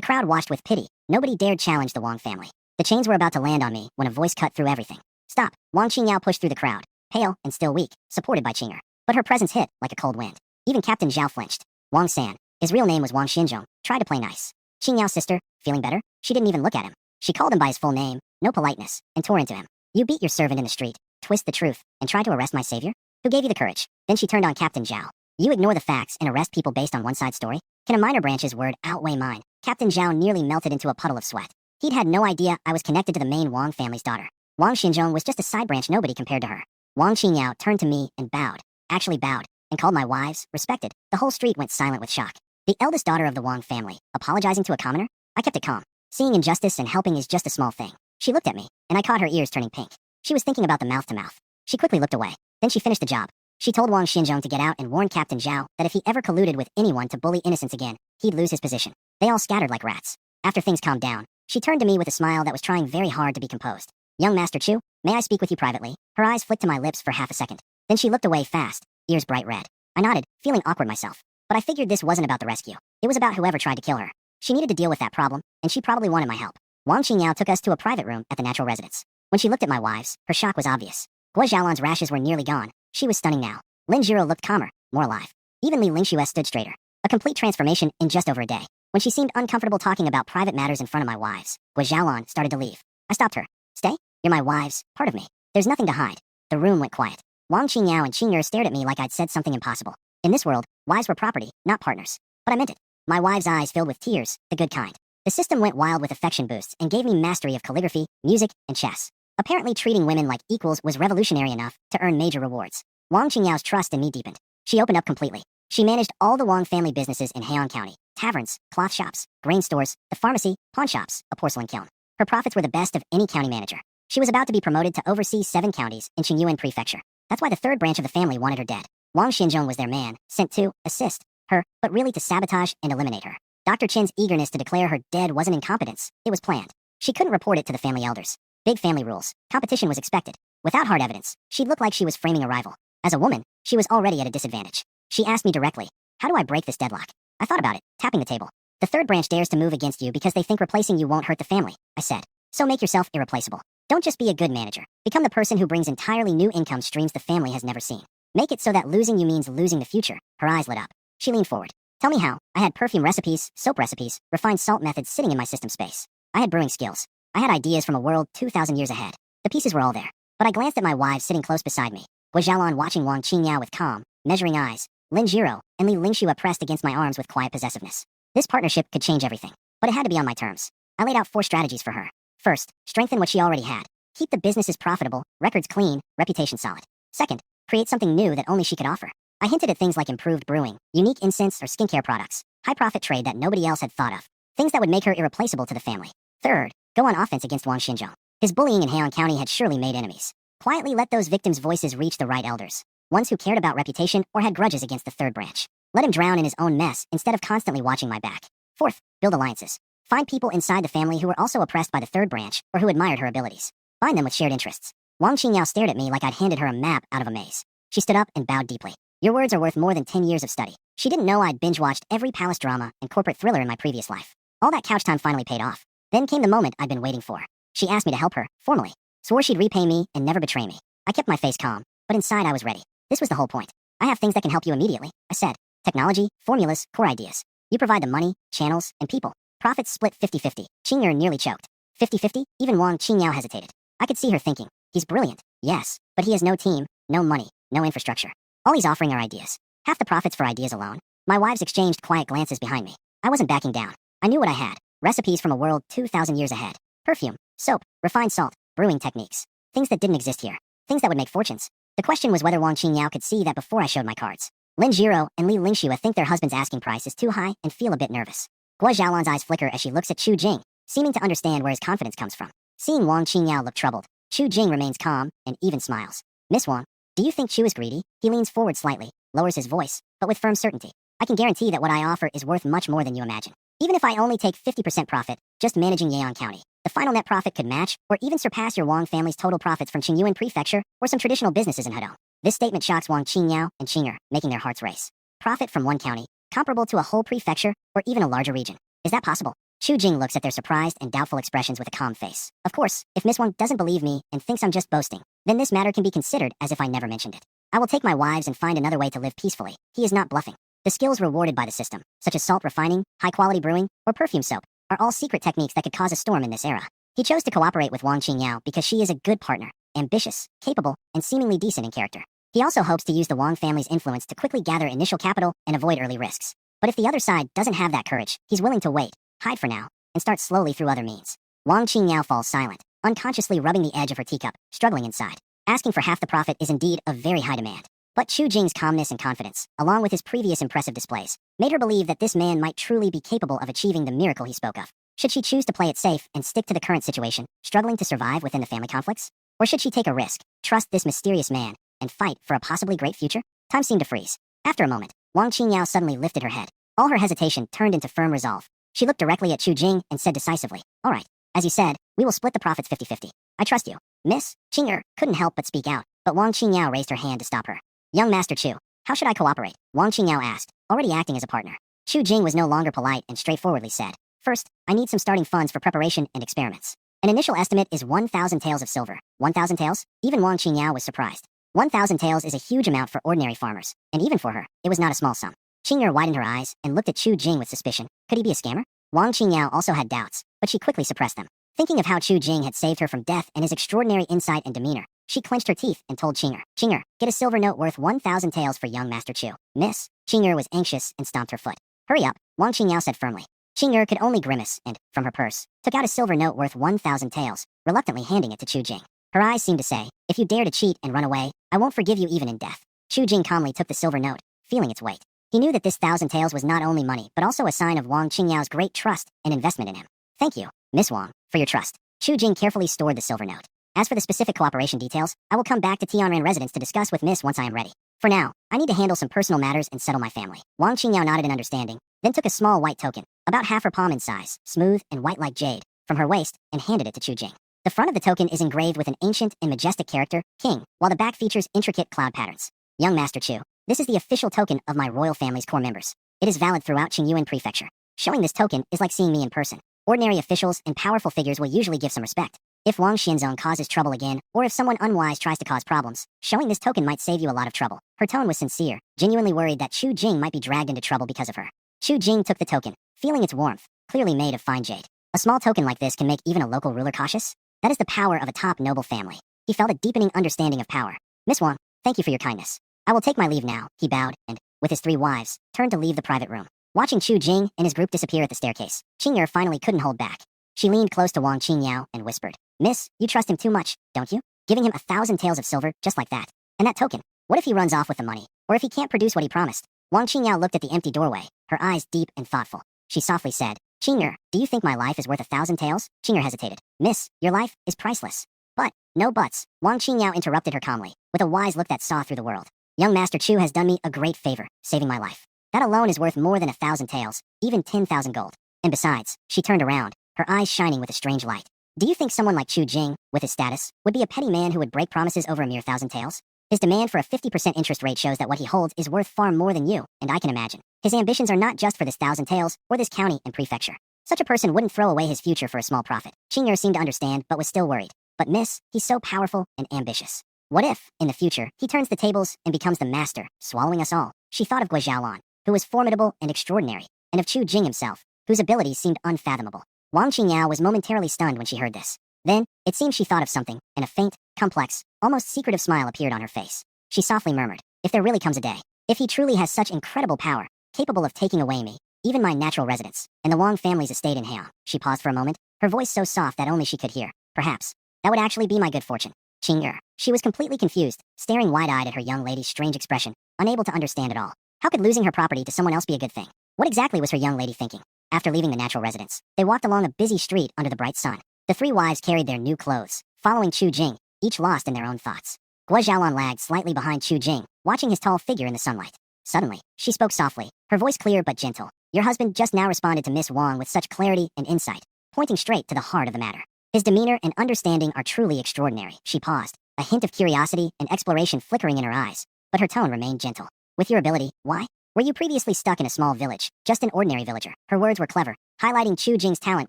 crowd watched with pity. Nobody dared challenge the Wang family. The chains were about to land on me when a voice cut through everything. Stop! Wang Qingyao pushed through the crowd, pale and still weak, supported by Qinger. But her presence hit like a cold wind. Even Captain Zhao flinched. Wang San, his real name was Wang Xinzhong, tried to play nice. Qingyao's sister, feeling better, she didn't even look at him. She called him by his full name, no politeness, and tore into him. You beat your servant in the street, twist the truth, and try to arrest my savior? Who gave you the courage? Then she turned on Captain Zhao. You ignore the facts and arrest people based on one side story? Can a minor branch's word outweigh mine? Captain Zhao nearly melted into a puddle of sweat. He'd had no idea I was connected to the main Wang family's daughter. Wang Xinzhong was just a side branch nobody compared to her. Wang Qingyao turned to me and bowed, actually bowed, and called my wives, respected. The whole street went silent with shock. The eldest daughter of the Wang family, apologizing to a commoner? I kept it calm. Seeing injustice and helping is just a small thing. She looked at me, and I caught her ears turning pink. She was thinking about the mouth-to-mouth. She quickly looked away. Then she finished the job. She told Wang Xinzhong to get out and warn Captain Zhao that if he ever colluded with anyone to bully innocents again, he'd lose his position. They all scattered like rats. After things calmed down, she turned to me with a smile that was trying very hard to be composed. Young Master Chu, may I speak with you privately? Her eyes flicked to my lips for half a second. Then she looked away fast, ears bright red. I nodded, feeling awkward myself. But I figured this wasn't about the rescue. It was about whoever tried to kill her. She needed to deal with that problem, and she probably wanted my help. Wang Qingyao took us to a private room at the natural residence. When she looked at my wives, her shock was obvious. Guo Xiaolan's rashes were nearly gone. She was stunning now. Lin Jiro looked calmer, more alive. Even Li Lingxue stood straighter. A complete transformation in just over a day. When she seemed uncomfortable talking about private matters in front of my wives, Guo Xiaolan started to leave. I stopped her. Stay? You're my wives, part of me. There's nothing to hide. The room went quiet. Wang Qingyao and Qinger stared at me like I'd said something impossible. In this world, wives were property, not partners. But I meant it. My wives' eyes filled with tears, the good kind. The system went wild with affection boosts and gave me mastery of calligraphy, music, and chess. Apparently treating women like equals was revolutionary enough to earn major rewards. Wang Qingyao's trust in me deepened. She opened up completely. She managed all the Wang family businesses in Heian County. Taverns, cloth shops, grain stores, the pharmacy, pawn shops, a porcelain kiln. Her profits were the best of any county manager. She was about to be promoted to oversee 7 counties in Qingyuan Prefecture. That's why the third branch of the family wanted her dead. Wang Xinzhong was their man, sent to assist her, but really to sabotage and eliminate her. Dr. Qin's eagerness to declare her dead wasn't incompetence, it was planned. She couldn't report it to the family elders. Big family rules. Competition was expected. Without hard evidence, she'd look like she was framing a rival. As a woman, she was already at a disadvantage. She asked me directly, how do I break this deadlock? I thought about it, tapping the table. The third branch dares to move against you because they think replacing you won't hurt the family, I said. So make yourself irreplaceable. Don't just be a good manager. Become the person who brings entirely new income streams the family has never seen. Make it so that losing you means losing the future. Her eyes lit up. She leaned forward. Tell me how. I had perfume recipes, soap recipes, refined salt methods sitting in my system space. I had brewing skills. I had ideas from a world 2,000 years ahead. The pieces were all there. But I glanced at my wives sitting close beside me. Guo Xiaolan watching Wang Qingyao with calm, measuring eyes. Lin Jiro and Li Lingxue pressed against my arms with quiet possessiveness. This partnership could change everything. But it had to be on my terms. I laid out 4 strategies for her. First, strengthen what she already had. Keep the businesses profitable, records clean, reputation solid. Second, create something new that only she could offer. I hinted at things like improved brewing, unique incense or skincare products, high-profit trade that nobody else had thought of. Things that would make her irreplaceable to the family. Third, go on offense against Wang Xinzhong. His bullying in Heian County had surely made enemies. Quietly let those victims' voices reach the right elders. Ones who cared about reputation or had grudges against the third branch. Let him drown in his own mess instead of constantly watching my back. Fourth, build alliances. Find people inside the family who were also oppressed by the third branch or who admired her abilities. Bind them with shared interests. Wang Qingyao stared at me like I'd handed her a map out of a maze. She stood up and bowed deeply. Your words are worth more than 10 years of study. She didn't know I'd binge-watched every palace drama and corporate thriller in my previous life. All that couch time finally paid off. Then came the moment I'd been waiting for. She asked me to help her, formally. Swore she'd repay me and never betray me. I kept my face calm, but inside I was ready. This was the whole point. I have things that can help you immediately, I said. Technology, formulas, core ideas. You provide the money, channels, and people. Profits split 50-50. Qinger nearly choked. 50-50? Even Wang Qingyao hesitated. I could see her thinking. He's brilliant, yes, but he has no team, no money, no infrastructure. All he's offering are ideas. Half the profits for ideas alone. My wives exchanged quiet glances behind me. I wasn't backing down. I knew what I had. Recipes from a world 2,000 years ahead. Perfume, soap, refined salt, brewing techniques. Things that didn't exist here. Things that would make fortunes. The question was whether Wang Qingyao could see that before I showed my cards. Lin Jiro and Li Lingxue think their husband's asking price is too high and feel a bit nervous. Guo Xiaolan's eyes flicker as she looks at Chu Jing, seeming to understand where his confidence comes from. Seeing Wang Qingyao look troubled, Chu Jing remains calm and even smiles. Miss Wang, do you think Chu is greedy? He leans forward slightly, lowers his voice, but with firm certainty. I can guarantee that what I offer is worth much more than you imagine. Even if I only take 50% profit, just managing Heian County, the final net profit could match or even surpass your Wang family's total profits from Qingyuan Prefecture or some traditional businesses in Hedong. This statement shocks Wang Qingyao and Qing'er, making their hearts race. Profit from one county, comparable to a whole prefecture or even a larger region. Is that possible? Chu Jing looks at their surprised and doubtful expressions with a calm face. Of course, if Miss Wang doesn't believe me and thinks I'm just boasting, then this matter can be considered as if I never mentioned it. I will take my wives and find another way to live peacefully. He is not bluffing. The skills rewarded by the system, such as salt refining, high-quality brewing, or perfume soap, are all secret techniques that could cause a storm in this era. He chose to cooperate with Wang Qingyao because she is a good partner, ambitious, capable, and seemingly decent in character. He also hopes to use the Wang family's influence to quickly gather initial capital and avoid early risks. But if the other side doesn't have that courage, he's willing to wait, hide for now, and start slowly through other means. Wang Qingyao falls silent, unconsciously rubbing the edge of her teacup, struggling inside. Asking for half the profit is indeed of very high demand. But Chu Jing's calmness and confidence, along with his previous impressive displays, made her believe that this man might truly be capable of achieving the miracle he spoke of. Should she choose to play it safe and stick to the current situation, struggling to survive within the family conflicts? Or should she take a risk, trust this mysterious man, and fight for a possibly great future? Time seemed to freeze. After a moment, Wang Qingyao suddenly lifted her head. All her hesitation turned into firm resolve. She looked directly at Chu Jing and said decisively, "All right. As you said, we will split the profits 50-50. I trust you." Miss Qing'er couldn't help but speak out, but Wang Qingyao raised her hand to stop her. "Young Master Chu, how should I cooperate?" Wang Qingyao asked, already acting as a partner. Chu Jing was no longer polite and straightforwardly said, "First, I need some starting funds for preparation and experiments. An initial estimate is 1,000 taels of silver." 1,000 taels? Even Wang Qingyao was surprised. 1,000 taels is a huge amount for ordinary farmers, and even for her, it was not a small sum. Qing'er widened her eyes and looked at Chu Jing with suspicion. Could he be a scammer? Wang Qingyao also had doubts, but she quickly suppressed them. Thinking of how Chu Jing had saved her from death and his extraordinary insight and demeanor, she clenched her teeth and told Qing'er, "Qing'er, get a silver note worth 1,000 taels for young Master Chu." Miss Qing'er was anxious and stomped her foot. "Hurry up," Wang Qingyao said firmly. Qing'er could only grimace and, from her purse, took out a silver note worth 1,000 taels, reluctantly handing it to Chu Jing. Her eyes seemed to say, "If you dare to cheat and run away, I won't forgive you even in death." Chu Jing calmly took the silver note, feeling its weight. He knew that this 1,000 taels was not only money but also a sign of Wang Qingyao's great trust and investment in him. "Thank you, Miss Wang, for your trust." Chu Jing carefully stored the silver note. "As for the specific cooperation details, I will come back to Tianran residence to discuss with Miss once I am ready. For now, I need to handle some personal matters and settle my family." Wang Qingyao nodded in understanding, then took a small white token, about half her palm in size, smooth and white like jade, from her waist and handed it to Chu Jing. The front of the token is engraved with an ancient and majestic character, King, while the back features intricate cloud patterns. "Young Master Chu, this is the official token of my royal family's core members. It is valid throughout Qingyuan Prefecture. Showing this token is like seeing me in person. Ordinary officials and powerful figures will usually give some respect. If Wang Xianzong causes trouble again, or if someone unwise tries to cause problems, showing this token might save you a lot of trouble." Her tone was sincere, genuinely worried that Chu Jing might be dragged into trouble because of her. Chu Jing took the token, feeling its warmth, clearly made of fine jade. A small token like this can make even a local ruler cautious. That is the power of a top noble family. He felt a deepening understanding of power. "Miss Wang, thank you for your kindness. I will take my leave now," he bowed, and, with his 3 wives, turned to leave the private room. Watching Chu Jing and his group disappear at the staircase, Qing'er finally couldn't hold back. She leaned close to Wang Qingyao and whispered, "Miss, you trust him too much, don't you? Giving him 1,000 taels of silver just like that. And that token, what if he runs off with the money? Or if he can't produce what he promised?" Wang Qingyao looked at the empty doorway, her eyes deep and thoughtful. She softly said, "Qing'er, do you think my life is worth 1,000 taels?" Qing'er hesitated. "Miss, your life is priceless." "But, no buts," Wang Qingyao interrupted her calmly, with a wise look that saw through the world. "Young Master Chu has done me a great favor, saving my life. That alone is worth more than 1,000 taels, even 10,000 gold. And besides," she turned around, her eyes shining with a strange light. "Do you think someone like Chu Jing, with his status, would be a petty man who would break promises over a mere 1,000 taels? His demand for a 50% interest rate shows that what he holds is worth far more than you, and I can imagine. His ambitions are not just for this 1,000 taels, or this county and prefecture. Such a person wouldn't throw away his future for a small profit." Qing'er seemed to understand, but was still worried. "But miss, he's so powerful and ambitious. What if, in the future, he turns the tables and becomes the master, swallowing us all?" She thought of Guizhaolan, who was formidable and extraordinary, and of Chu Jing himself, whose abilities seemed unfathomable. Wang Qingyao was momentarily stunned when she heard this. Then, it seemed she thought of something, and a faint, complex, almost secretive smile appeared on her face. She softly murmured, "If there really comes a day, if he truly has such incredible power, capable of taking away me, even my natural residence, and the Wang family's estate in Heian." She paused for a moment, her voice so soft that only she could hear. "Perhaps, that would actually be my good fortune." Qing'er. She was completely confused, staring wide-eyed at her young lady's strange expression, unable to understand it all. How could losing her property to someone else be a good thing? What exactly was her young lady thinking? After leaving the natural residence, they walked along a busy street under the bright sun. The 3 wives carried their new clothes, following Chu Jing, each lost in their own thoughts. Guizhaolan lagged slightly behind Chu Jing, watching his tall figure in the sunlight. Suddenly, she spoke softly, her voice clear but gentle. "Your husband just now responded to Miss Wang with such clarity and insight, pointing straight to the heart of the matter. His demeanor and understanding are truly extraordinary." She paused, a hint of curiosity and exploration flickering in her eyes, but her tone remained gentle. With your ability, why? Were you previously stuck in a small village, just an ordinary villager? Her words were clever, highlighting Chu Jing's talent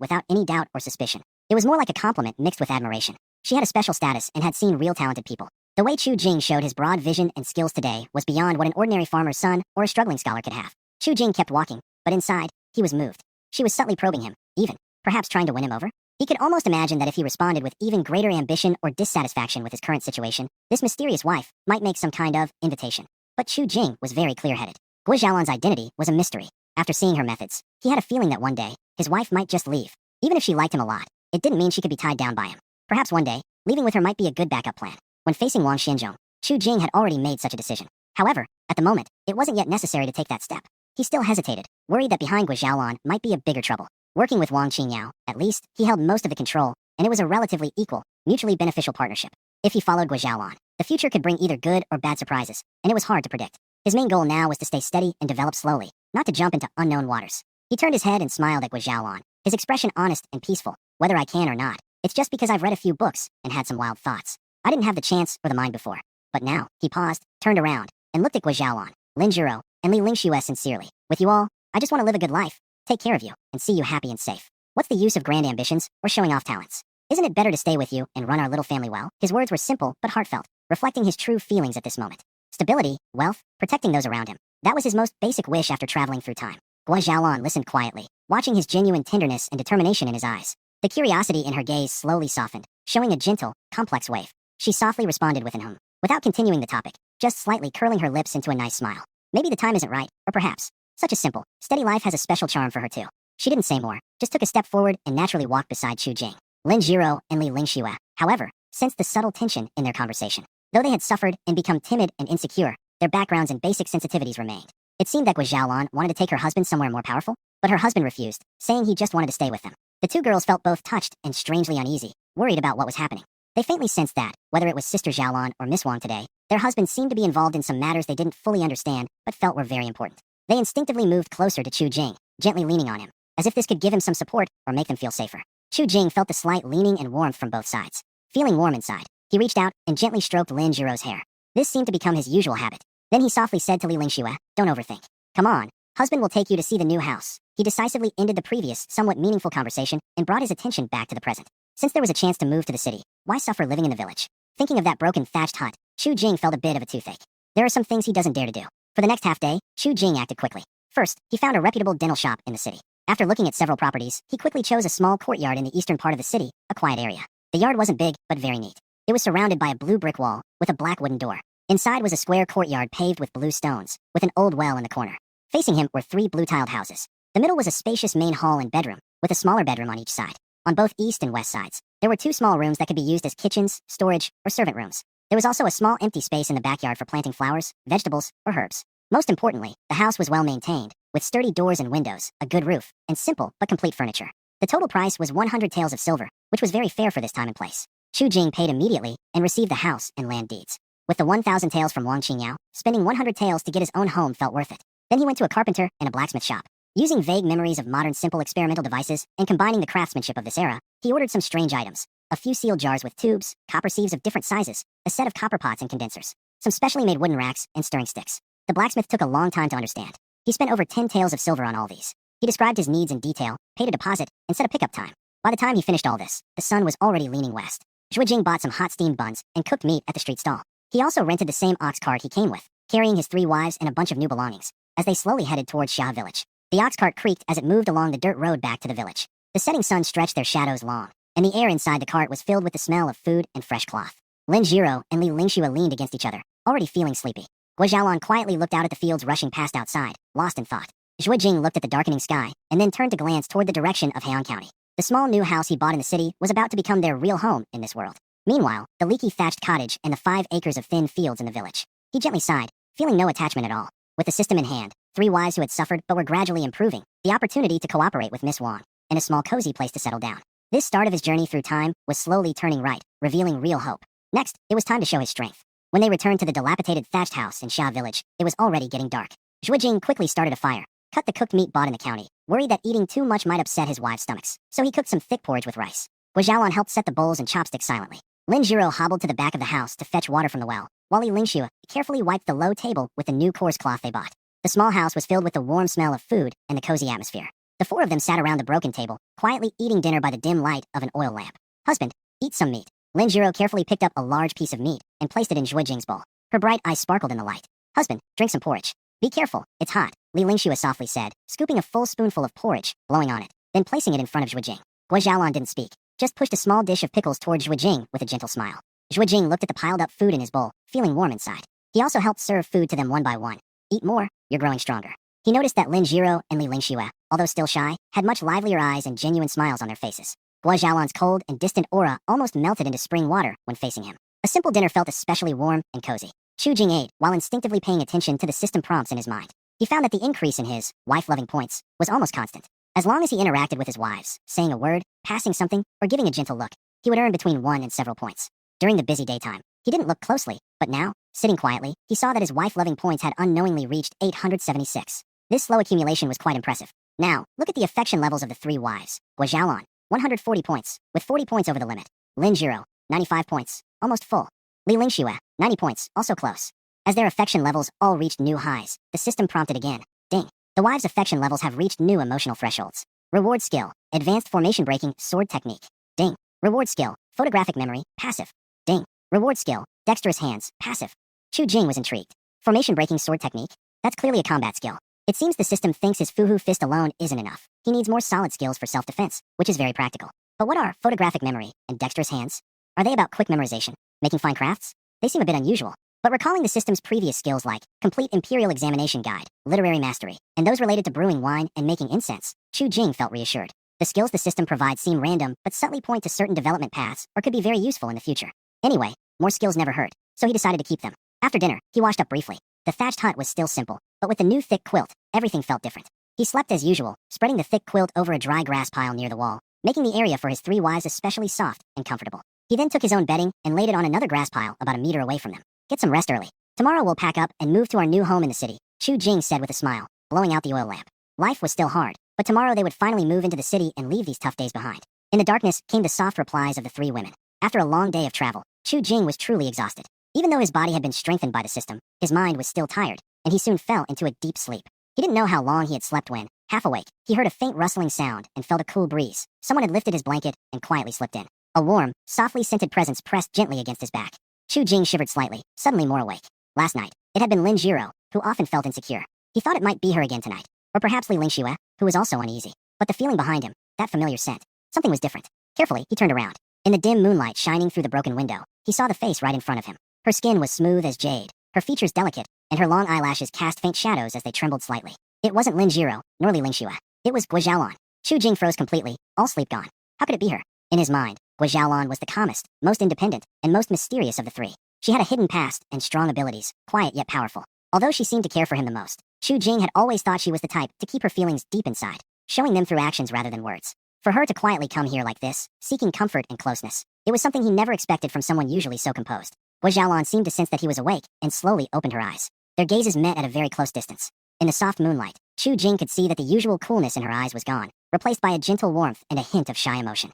without any doubt or suspicion. It was more like a compliment mixed with admiration. She had a special status and had seen real talented people. The way Chu Jing showed his broad vision and skills today was beyond what an ordinary farmer's son or a struggling scholar could have. Chu Jing kept walking, but inside, he was moved. She was subtly probing him, even, perhaps trying to win him over. He could almost imagine that if he responded with even greater ambition or dissatisfaction with his current situation, this mysterious wife might make some kind of invitation. But Chu Jing was very clear-headed. Gui Xiaolan's identity was a mystery. After seeing her methods, he had a feeling that one day, his wife might just leave. Even if she liked him a lot, it didn't mean she could be tied down by him. Perhaps one day, leaving with her might be a good backup plan. When facing Wang Xianzhong, Chu Jing had already made such a decision. However, at the moment, it wasn't yet necessary to take that step. He still hesitated, worried that behind Gui Xiaolan might be a bigger trouble. Working with Wang Qingyao, at least, he held most of the control, and it was a relatively equal, mutually beneficial partnership. If he followed Gui Xiaolan, the future could bring either good or bad surprises, and it was hard to predict. His main goal now was to stay steady and develop slowly, not to jump into unknown waters. He turned his head and smiled at Gui Xiaolan, his expression honest and peaceful. Whether I can or not, it's just because I've read a few books and had some wild thoughts. I didn't have the chance or the mind before. But now, he paused, turned around, and looked at Gui Xiaolan, Lin Zhiro, and Li Lingxue sincerely. With you all, I just want to live a good life, take care of you, and see you happy and safe. What's the use of grand ambitions or showing off talents? Isn't it better to stay with you and run our little family well? His words were simple but heartfelt, reflecting his true feelings at this moment. Stability, wealth, protecting those around him. That was his most basic wish after traveling through time. Gui Xiaolan listened quietly, watching his genuine tenderness and determination in his eyes. The curiosity in her gaze slowly softened, showing a gentle, complex wave. She softly responded with an hum, without continuing the topic, just slightly curling her lips into a nice smile. Maybe the time isn't right, or perhaps, such a simple, steady life has a special charm for her too. She didn't say more, just took a step forward and naturally walked beside Chu Jing. Lin Zhiro and Li Lingxue, however, sensed the subtle tension in their conversation. Though they had suffered and become timid and insecure, their backgrounds and basic sensitivities remained. It seemed that Gui Xiaolan wanted to take her husband somewhere more powerful, but her husband refused, saying he just wanted to stay with them. The two girls felt both touched and strangely uneasy, worried about what was happening. They faintly sensed that, whether it was Sister Xiaolan or Miss Wang today, their husbands seemed to be involved in some matters they didn't fully understand, but felt were very important. They instinctively moved closer to Chu Jing, gently leaning on him, as if this could give him some support or make them feel safer. Chu Jing felt the slight leaning and warmth from both sides. Feeling warm inside, he reached out and gently stroked Lin Zhiro's hair. This seemed to become his usual habit. Then he softly said to Li Lingxue, "Don't overthink. Come on, husband will take you to see the new house." He decisively ended the previous, somewhat meaningful conversation and brought his attention back to the present. Since there was a chance to move to the city, why suffer living in the village? Thinking of that broken thatched hut, Chu Jing felt a bit of a toothache. There are some things he doesn't dare to do. For the next half day, Chu Jing acted quickly. First, he found a reputable dental shop in the city. After looking at several properties, he quickly chose a small courtyard in the eastern part of the city, a quiet area. The yard wasn't big, but very neat. It was surrounded by a blue brick wall, with a black wooden door. Inside was a square courtyard paved with blue stones, with an old well in the corner. Facing him were 3 blue-tiled houses. The middle was a spacious main hall and bedroom, with a smaller bedroom on each side. On both east and west sides, there were 2 small rooms that could be used as kitchens, storage, or servant rooms. There was also a small empty space in the backyard for planting flowers, vegetables, or herbs. Most importantly, the house was well maintained, with sturdy doors and windows, a good roof, and simple but complete furniture. The total price was 100 taels of silver, which was very fair for this time and place. Chu Jing paid immediately and received the house and land deeds. With the 1,000 taels from Wang Qingyao, spending 100 taels to get his own home felt worth it. Then he went to a carpenter and a blacksmith shop. Using vague memories of modern simple experimental devices and combining the craftsmanship of this era, he ordered some strange items. A few sealed jars with tubes, copper sieves of different sizes, a set of copper pots and condensers, some specially made wooden racks, and stirring sticks. The blacksmith took a long time to understand. He spent over 10 taels of silver on all these. He described his needs in detail, paid a deposit, and set a pickup time. By the time he finished all this, the sun was already leaning west. Jing bought some hot steamed buns and cooked meat at the street stall. He also rented the same ox cart he came with, carrying his 3 wives and a bunch of new belongings, as they slowly headed towards Xia village. The ox cart creaked as it moved along the dirt road back to the village. The setting sun stretched their shadows long, and the air inside the cart was filled with the smell of food and fresh cloth. Lin Zhiro and Li Lingxue leaned against each other, already feeling sleepy. Gui Xiaolan quietly looked out at the fields rushing past outside, lost in thought. Jing looked at the darkening sky, and then turned to glance toward the direction of Heian County. The small new house he bought in the city was about to become their real home in this world. Meanwhile, the leaky thatched cottage and the 5 acres of thin fields in the village. He gently sighed, feeling no attachment at all. With the system in hand, 3 wives who had suffered but were gradually improving, the opportunity to cooperate with Miss Wang, and a small cozy place to settle down. This start of his journey through time was slowly turning right, revealing real hope. Next, it was time to show his strength. When they returned to the dilapidated thatched house in Xia village, it was already getting dark. Jing quickly started a fire, cut the cooked meat bought in the county, worried that eating too much might upset his wives' stomachs, so he cooked some thick porridge with rice. Gui Xiaolan helped set the bowls and chopsticks silently. Lin Jiro hobbled to the back of the house to fetch water from the well, while Li Lingxue carefully wiped the low table with the new coarse cloth they bought. The small house was filled with the warm smell of food and the cozy atmosphere. The four of them sat around the broken table, quietly eating dinner by the dim light of an oil lamp. Husband, eat some meat. Lin Jiro carefully picked up a large piece of meat and placed it in Zhui Jing's bowl. Her bright eyes sparkled in the light. Husband, drink some porridge. Be careful, it's hot, Li Lingxue softly said, scooping a full spoonful of porridge, blowing on it, then placing it in front of Zhui Jing. Guo Xiaolan didn't speak, just pushed a small dish of pickles toward Zhui Jing with a gentle smile. Zhui Jing looked at the piled-up food in his bowl, feeling warm inside. He also helped serve food to them one by one. Eat more, you're growing stronger. He noticed that Lin Jiro and Li Lingxue, although still shy, had much livelier eyes and genuine smiles on their faces. Guo Xiaolan's cold and distant aura almost melted into spring water when facing him. A simple dinner felt especially warm and cozy. Zhu Jing ate while instinctively paying attention to the system prompts in his mind. He found that the increase in his wife-loving points was almost constant. As long as he interacted with his wives, saying a word, passing something, or giving a gentle look, he would earn between 1 and several points. During the busy daytime, he didn't look closely, but now, sitting quietly, he saw that his wife-loving points had unknowingly reached 876. This slow accumulation was quite impressive. Now, look at the affection levels of the three wives. Guo Xiaolan, 140 points, with 40 points over the limit. Lin Jiro, 95 points, almost full. Li Lingxue, 90 points, also close. As their affection levels all reached new highs, the system prompted again. Ding. The wives' affection levels have reached new emotional thresholds. Reward skill, advanced formation breaking, sword technique. Ding. Reward skill, photographic memory, passive. Ding. Reward skill, dexterous hands, passive. Zhu Jing was intrigued. Formation breaking sword technique? That's clearly a combat skill. It seems the system thinks his Fuhu fist alone isn't enough. He needs more solid skills for self-defense, which is very practical. But what are photographic memory and dexterous hands? Are they about quick memorization, making fine crafts? They seem a bit unusual. But recalling the system's previous skills like complete imperial examination guide, literary mastery, and those related to brewing wine and making incense, Zhu Jing felt reassured. The skills the system provides seem random, but subtly point to certain development paths or could be very useful in the future. Anyway, more skills never hurt, so he decided to keep them. After dinner, he washed up briefly. The thatched hut was still simple, but with the new thick quilt, everything felt different. He slept as usual, spreading the thick quilt over a dry grass pile near the wall, making the area for his three wives especially soft and comfortable. He then took his own bedding and laid it on another grass pile about a meter away from them. Get some rest early. Tomorrow we'll pack up and move to our new home in the city, Zhu Jing said with a smile, blowing out the oil lamp. Life was still hard, but tomorrow they would finally move into the city and leave these tough days behind. In the darkness came the soft replies of the three women. After a long day of travel, Zhu Jing was truly exhausted. Even though his body had been strengthened by the system, his mind was still tired, and he soon fell into a deep sleep. He didn't know how long he had slept when, half awake, he heard a faint rustling sound and felt a cool breeze. Someone had lifted his blanket and quietly slipped in. A warm, softly scented presence pressed gently against his back. Zhu Jing shivered slightly, suddenly more awake. Last night, it had been Lin Jiro, who often felt insecure. He thought it might be her again tonight. Or perhaps Li Lingxue, who was also uneasy. But the feeling behind him, that familiar scent, something was different. Carefully, he turned around. In the dim moonlight shining through the broken window, he saw the face right in front of him. Her skin was smooth as jade, her features delicate, and her long eyelashes cast faint shadows as they trembled slightly. It wasn't Lin Jiro, nor Li Lingxue. It was Guo Xiaolan. Zhu Jing froze completely, all sleep gone. How could it be her? In his mind, Guo Xiaolan was the calmest, most independent, and most mysterious of the three. She had a hidden past and strong abilities, quiet yet powerful. Although she seemed to care for him the most, Zhu Jing had always thought she was the type to keep her feelings deep inside, showing them through actions rather than words. For her to quietly come here like this, seeking comfort and closeness, it was something he never expected from someone usually so composed. Guo Xiaolan seemed to sense that he was awake and slowly opened her eyes. Their gazes met at a very close distance. In the soft moonlight, Zhu Jing could see that the usual coolness in her eyes was gone, replaced by a gentle warmth and a hint of shy emotion.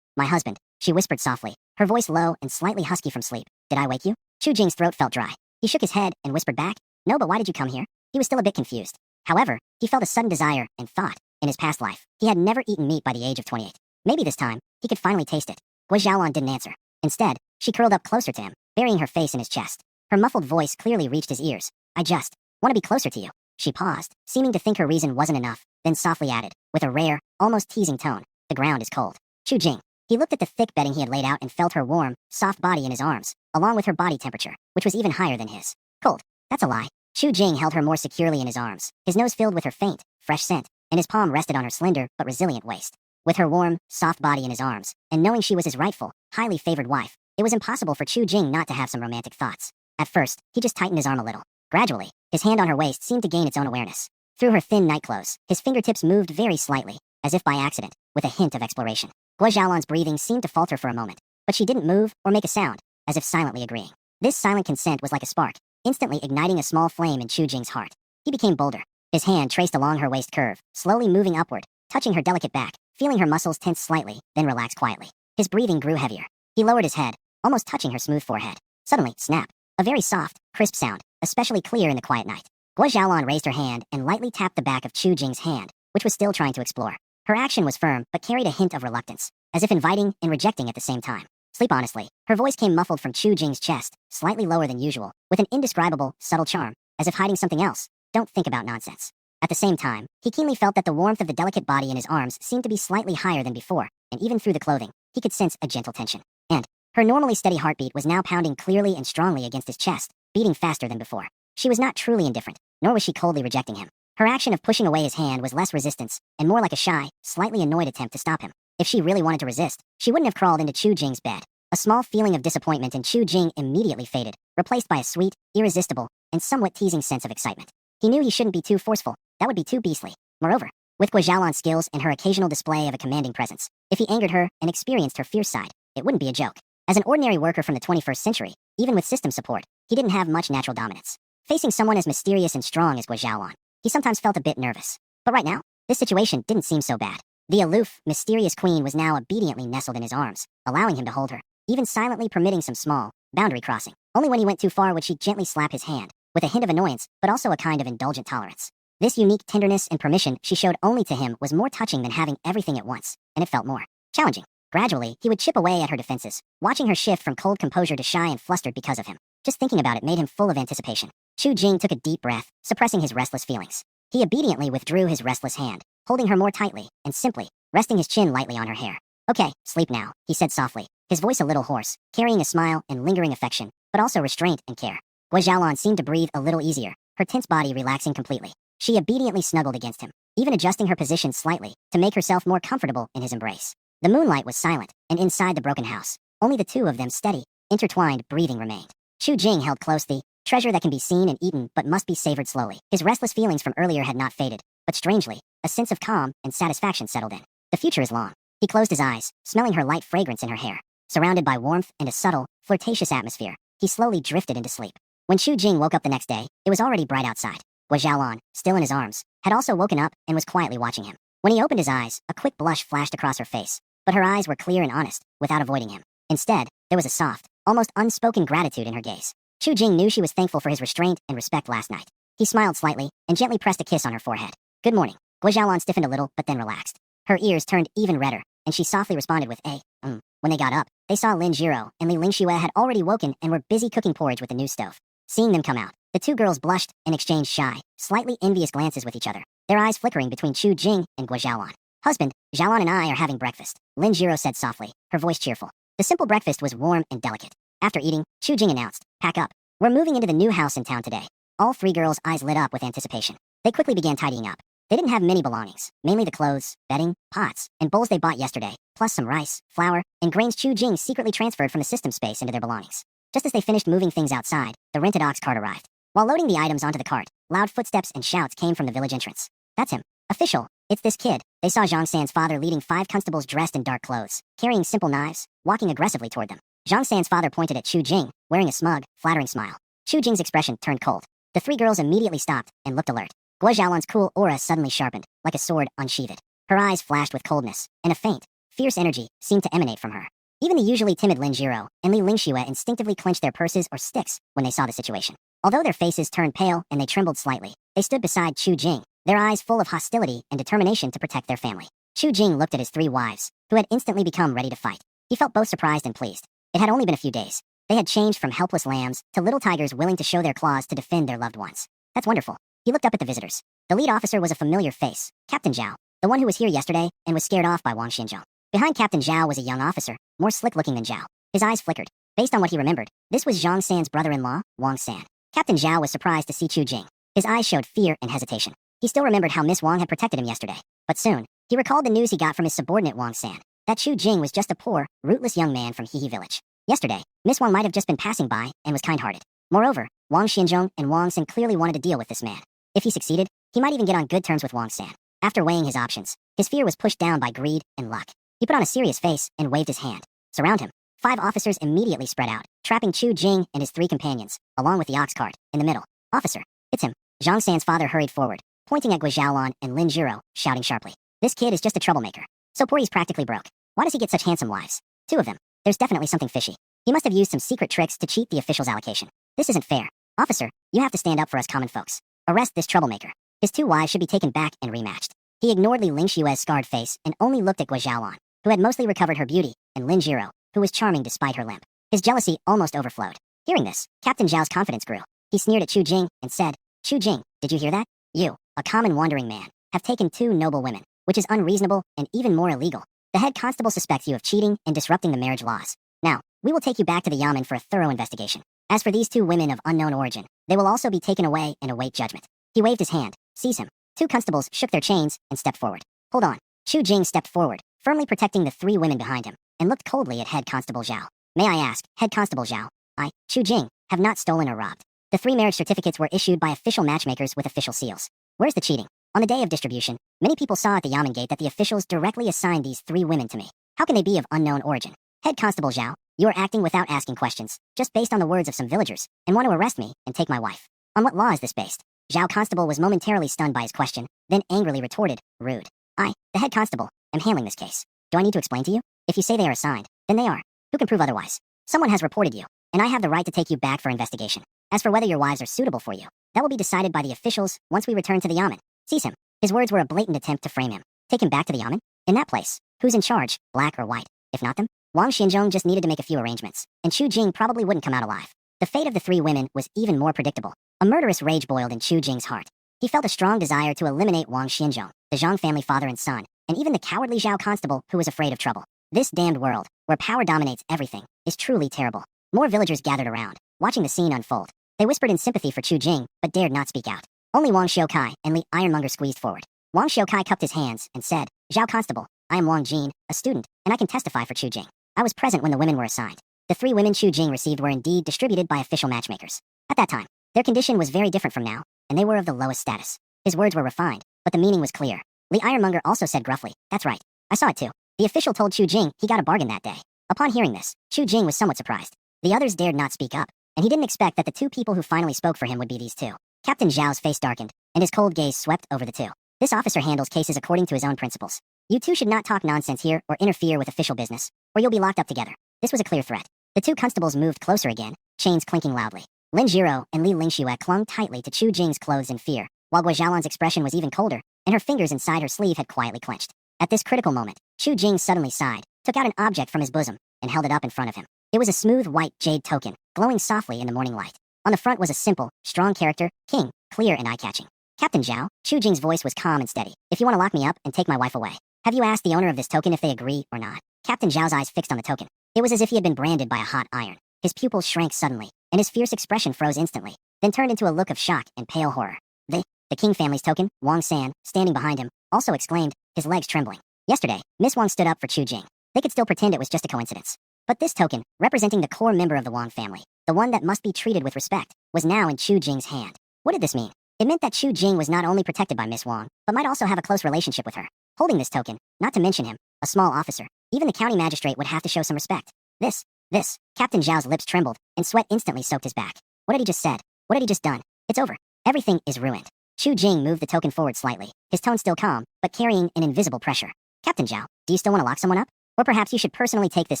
My husband, she whispered softly, her voice low and slightly husky from sleep. Did I wake you? Zhu Jing's throat felt dry. He shook his head and whispered back, no, but why did you come here? He was still a bit confused. However, he felt a sudden desire and thought, in his past life, he had never eaten meat by the age of 28. Maybe this time, he could finally taste it. Guo Xiaolan didn't answer. Instead, she curled up closer to him, burying her face in his chest. Her muffled voice clearly reached his ears. I just want to be closer to you. She paused, seeming to think her reason wasn't enough, then softly added, with a rare, almost teasing tone, the ground is cold. Zhu Jing. He looked at the thick bedding he had laid out and felt her warm, soft body in his arms, along with her body temperature, which was even higher than his. Cold. That's a lie. Zhu Jing held her more securely in his arms, his nose filled with her faint, fresh scent, and his palm rested on her slender but resilient waist. With her warm, soft body in his arms, and knowing she was his rightful, highly favored wife, it was impossible for Zhu Jing not to have some romantic thoughts. At first, he just tightened his arm a little. Gradually, his hand on her waist seemed to gain its own awareness. Through her thin nightclothes, his fingertips moved very slightly, as if by accident, with a hint of exploration. Guo Xiaolan's breathing seemed to falter for a moment, but she didn't move or make a sound, as if silently agreeing. This silent consent was like a spark, instantly igniting a small flame in Zhu Jing's heart. He became bolder. His hand traced along her waist curve, slowly moving upward, touching her delicate back, feeling her muscles tense slightly, then relax quietly. His breathing grew heavier. He lowered his head, almost touching her smooth forehead. Suddenly, snap. A very soft, crisp sound, especially clear in the quiet night. Guo Xiaolan raised her hand and lightly tapped the back of Chu Jing's hand, which was still trying to explore. Her action was firm, but carried a hint of reluctance, as if inviting and rejecting at the same time. Sleep honestly. Her voice came muffled from Chu Jing's chest, slightly lower than usual, with an indescribable, subtle charm, as if hiding something else. Don't think about nonsense. At the same time, he keenly felt that the warmth of the delicate body in his arms seemed to be slightly higher than before, and even through the clothing, he could sense a gentle tension. And her normally steady heartbeat was now pounding clearly and strongly against his chest, beating faster than before. She was not truly indifferent, nor was she coldly rejecting him. Her action of pushing away his hand was less resistance, and more like a shy, slightly annoyed attempt to stop him. If she really wanted to resist, she wouldn't have crawled into Chu Jing's bed. A small feeling of disappointment in Chu Jing immediately faded, replaced by a sweet, irresistible, and somewhat teasing sense of excitement. He knew he shouldn't be too forceful. That would be too beastly. Moreover, with Guo Xiaolan's skills and her occasional display of a commanding presence, if he angered her and experienced her fierce side, it wouldn't be a joke. As an ordinary worker from the 21st century, even with system support, he didn't have much natural dominance. Facing someone as mysterious and strong as Guo Xiaolan, he sometimes felt a bit nervous. But right now, this situation didn't seem so bad. The aloof, mysterious queen was now obediently nestled in his arms, allowing him to hold her, even silently permitting some small, boundary crossing. Only when he went too far would she gently slap his hand, with a hint of annoyance, but also a kind of indulgent tolerance. This unique tenderness and permission she showed only to him was more touching than having everything at once, and it felt more challenging. Gradually, he would chip away at her defenses, watching her shift from cold composure to shy and flustered because of him. Just thinking about it made him full of anticipation. Chu Jing took a deep breath, suppressing his restless feelings. He obediently withdrew his restless hand, holding her more tightly, and simply, resting his chin lightly on her hair. Okay, sleep now, he said softly, his voice a little hoarse, carrying a smile and lingering affection, but also restraint and care. Guo Xiaolan seemed to breathe a little easier, her tense body relaxing completely. She obediently snuggled against him, even adjusting her position slightly to make herself more comfortable in his embrace. The moonlight was silent, and inside the broken house, only the two of them steady, intertwined breathing remained. Chu Jing held close the treasure that can be seen and eaten but must be savored slowly. His restless feelings from earlier had not faded, but strangely, a sense of calm and satisfaction settled in. The future is long. He closed his eyes, smelling her light fragrance in her hair. Surrounded by warmth and a subtle, flirtatious atmosphere, he slowly drifted into sleep. When Chu Jing woke up the next day, it was already bright outside. Guo Xiaolan, still in his arms, had also woken up and was quietly watching him. When he opened his eyes, a quick blush flashed across her face, but her eyes were clear and honest, without avoiding him. Instead, there was a soft, almost unspoken gratitude in her gaze. Chu Jing knew she was thankful for his restraint and respect last night. He smiled slightly and gently pressed a kiss on her forehead. Good morning. Guo Xiaolan stiffened a little, but then relaxed. Her ears turned even redder, and she softly responded with a, When they got up, they saw Lin Jiro and Li Lingxue had already woken and were busy cooking porridge with the new stove. Seeing them come out, the two girls blushed and exchanged shy, slightly envious glances with each other, their eyes flickering between Chu Jing and Guo Xiaolan. Husband, Xiaolan and I are having breakfast, Lin Jiro said softly, her voice cheerful. The simple breakfast was warm and delicate. After eating, Chu Jing announced, pack up. We're moving into the new house in town today. All three girls' eyes lit up with anticipation. They quickly began tidying up. They didn't have many belongings, mainly the clothes, bedding, pots, and bowls they bought yesterday, plus some rice, flour, and grains Chu Jing secretly transferred from the system space into their belongings. Just as they finished moving things outside, the rented ox cart arrived. While loading the items onto the cart, loud footsteps and shouts came from the village entrance. That's him. Official. It's this kid. They saw Zhang San's father leading 5 constables dressed in dark clothes, carrying simple knives, walking aggressively toward them. Zhang San's father pointed at Chu Jing, wearing a smug, flattering smile. Chu Jing's expression turned cold. The 3 girls immediately stopped and looked alert. Guo Xiaolan's cool aura suddenly sharpened, like a sword unsheathed. Her eyes flashed with coldness, and a faint, fierce energy seemed to emanate from her. Even the usually timid Lin Jiro and Li Lingxue instinctively clenched their purses or sticks when they saw the situation. Although their faces turned pale and they trembled slightly, they stood beside Chu Jing, their eyes full of hostility and determination to protect their family. Chu Jing looked at his 3 wives, who had instantly become ready to fight. He felt both surprised and pleased. It had only been a few days. They had changed from helpless lambs to little tigers willing to show their claws to defend their loved ones. That's wonderful. He looked up at the visitors. The lead officer was a familiar face, Captain Zhao, the one who was here yesterday and was scared off by Wang Xianzhong. Behind Captain Zhao was a young officer, more slick-looking than Zhao. His eyes flickered. Based on what he remembered, this was Zhang San's brother-in-law, Wang San. Captain Zhao was surprised to see Chu Jing. His eyes showed fear and hesitation. He still remembered how Miss Wang had protected him yesterday. But soon, he recalled the news he got from his subordinate Wang San, that Chu Jing was just a poor, rootless young man from Hehe village. Yesterday, Miss Wang might have just been passing by and was kind-hearted. Moreover, Wang Xianzhong and Wang San clearly wanted to deal with this man. If he succeeded, he might even get on good terms with Wang San. After weighing his options, his fear was pushed down by greed and luck. He put on a serious face and waved his hand. Surround him. 5 officers immediately spread out, trapping Chu Jing and his 3 companions, along with the ox cart, in the middle. Officer, it's him. Zhang San's father hurried forward, pointing at Guo Xiaolan and Lin Jiro, shouting sharply. This kid is just a troublemaker. So poor he's practically broke. Why does he get such handsome wives? 2 of them. There's definitely something fishy. He must have used some secret tricks to cheat the official's allocation. This isn't fair. Officer, you have to stand up for us common folks. Arrest this troublemaker. His 2 wives should be taken back and rematched. He ignored Li Lingshue's scarred face and only looked at Gua Zhaolan, who had mostly recovered her beauty, and Lin Jiro, who was charming despite her limp. His jealousy almost overflowed. Hearing this, Captain Zhao's confidence grew. He sneered at Chu Jing and said, Chu Jing, did you hear that? You, a common wandering man, have taken 2 noble women, which is unreasonable and even more illegal. The head constable suspects you of cheating and disrupting the marriage laws. Now, we will take you back to the Yamen for a thorough investigation. As for these 2 women of unknown origin, they will also be taken away and await judgment. He waved his hand. Seize him. 2 constables shook their chains and stepped forward. Hold on. Chu Jing stepped forward, firmly protecting the 3 women behind him, and looked coldly at Head Constable Zhao. May I ask, Head Constable Zhao, I, Chu Jing, have not stolen or robbed. The 3 marriage certificates were issued by official matchmakers with official seals. Where's the cheating? On the day of distribution, many people saw at the Yamen gate that the officials directly assigned these 3 women to me. How can they be of unknown origin? Head Constable Zhao, you are acting without asking questions, just based on the words of some villagers, and want to arrest me and take my wife. On what law is this based? Zhao Constable was momentarily stunned by his question, then angrily retorted, rude. I, the head constable, am handling this case. Do I need to explain to you? If you say they are assigned, then they are. Who can prove otherwise? Someone has reported you, and I have the right to take you back for investigation. As for whether your wives are suitable for you, that will be decided by the officials once we return to the Yamen. Seize him. His words were a blatant attempt to frame him. Take him back to the Yamen? In that place, who's in charge, black or white? If not them, Wang Xinzhong just needed to make a few arrangements, and Chu Jing probably wouldn't come out alive. The fate of the 3 women was even more predictable. A murderous rage boiled in Chu Jing's heart. He felt a strong desire to eliminate Wang Xinzhong, the Zhang family father and son, and even the cowardly Zhao Constable who was afraid of trouble. This damned world, where power dominates everything, is truly terrible. More villagers gathered around, watching the scene unfold. They whispered in sympathy for Chu Jing, but dared not speak out. Only Wang Xiukai and Li Ironmonger squeezed forward. Wang Xiukai cupped his hands and said, Zhao Constable, I am Wang Jin, a student, and I can testify for Chu Jing. I was present when the women were assigned. The 3 women Chu Jing received were indeed distributed by official matchmakers. At that time, their condition was very different from now, and they were of the lowest status. His words were refined, but the meaning was clear. Li Ironmonger also said gruffly, that's right. I saw it too. The official told Chu Jing he got a bargain that day. Upon hearing this, Chu Jing was somewhat surprised. The others dared not speak up, and he didn't expect that the 2 people who finally spoke for him would be these 2. Captain Zhao's face darkened, and his cold gaze swept over the 2. This officer handles cases according to his own principles. You 2 should not talk nonsense here or interfere with official business, or you'll be locked up together. This was a clear threat. The 2 constables moved closer again, chains clinking loudly. Lin Jiro and Li Lingxue clung tightly to Chu Jing's clothes in fear, while Gua Zhaolan's expression was even colder, and her fingers inside her sleeve had quietly clenched. At this critical moment, Chu Jing suddenly sighed, took out an object from his bosom, and held it up in front of him. It was a smooth white jade token, glowing softly in the morning light. On the front was a simple, strong character, King, clear and eye-catching. Captain Zhao, Chu Jing's voice was calm and steady. If you want to lock me up and take my wife away, have you asked the owner of this token if they agree or not? Captain Zhao's eyes fixed on the token. It was as if he had been branded by a hot iron. His pupils shrank suddenly, and his fierce expression froze instantly, then turned into a look of shock and pale horror. The King family's token, Wang San, standing behind him, also exclaimed, his legs trembling. Yesterday, Miss Wang stood up for Chu Jing. They could still pretend it was just a coincidence. But this token, representing the core member of the Wang family, the one that must be treated with respect, was now in Chu Jing's hand. What did this mean? It meant that Chu Jing was not only protected by Miss Wang, but might also have a close relationship with her. Holding this token, not to mention him, a small officer, even the county magistrate would have to show some respect. This, Captain Zhao's lips trembled, and sweat instantly soaked his back. What had he just said? What had he just done? It's over. Everything is ruined. Chu Jing moved the token forward slightly, his tone still calm, but carrying an invisible pressure. Captain Zhao, do you still want to lock someone up? Or perhaps you should personally take this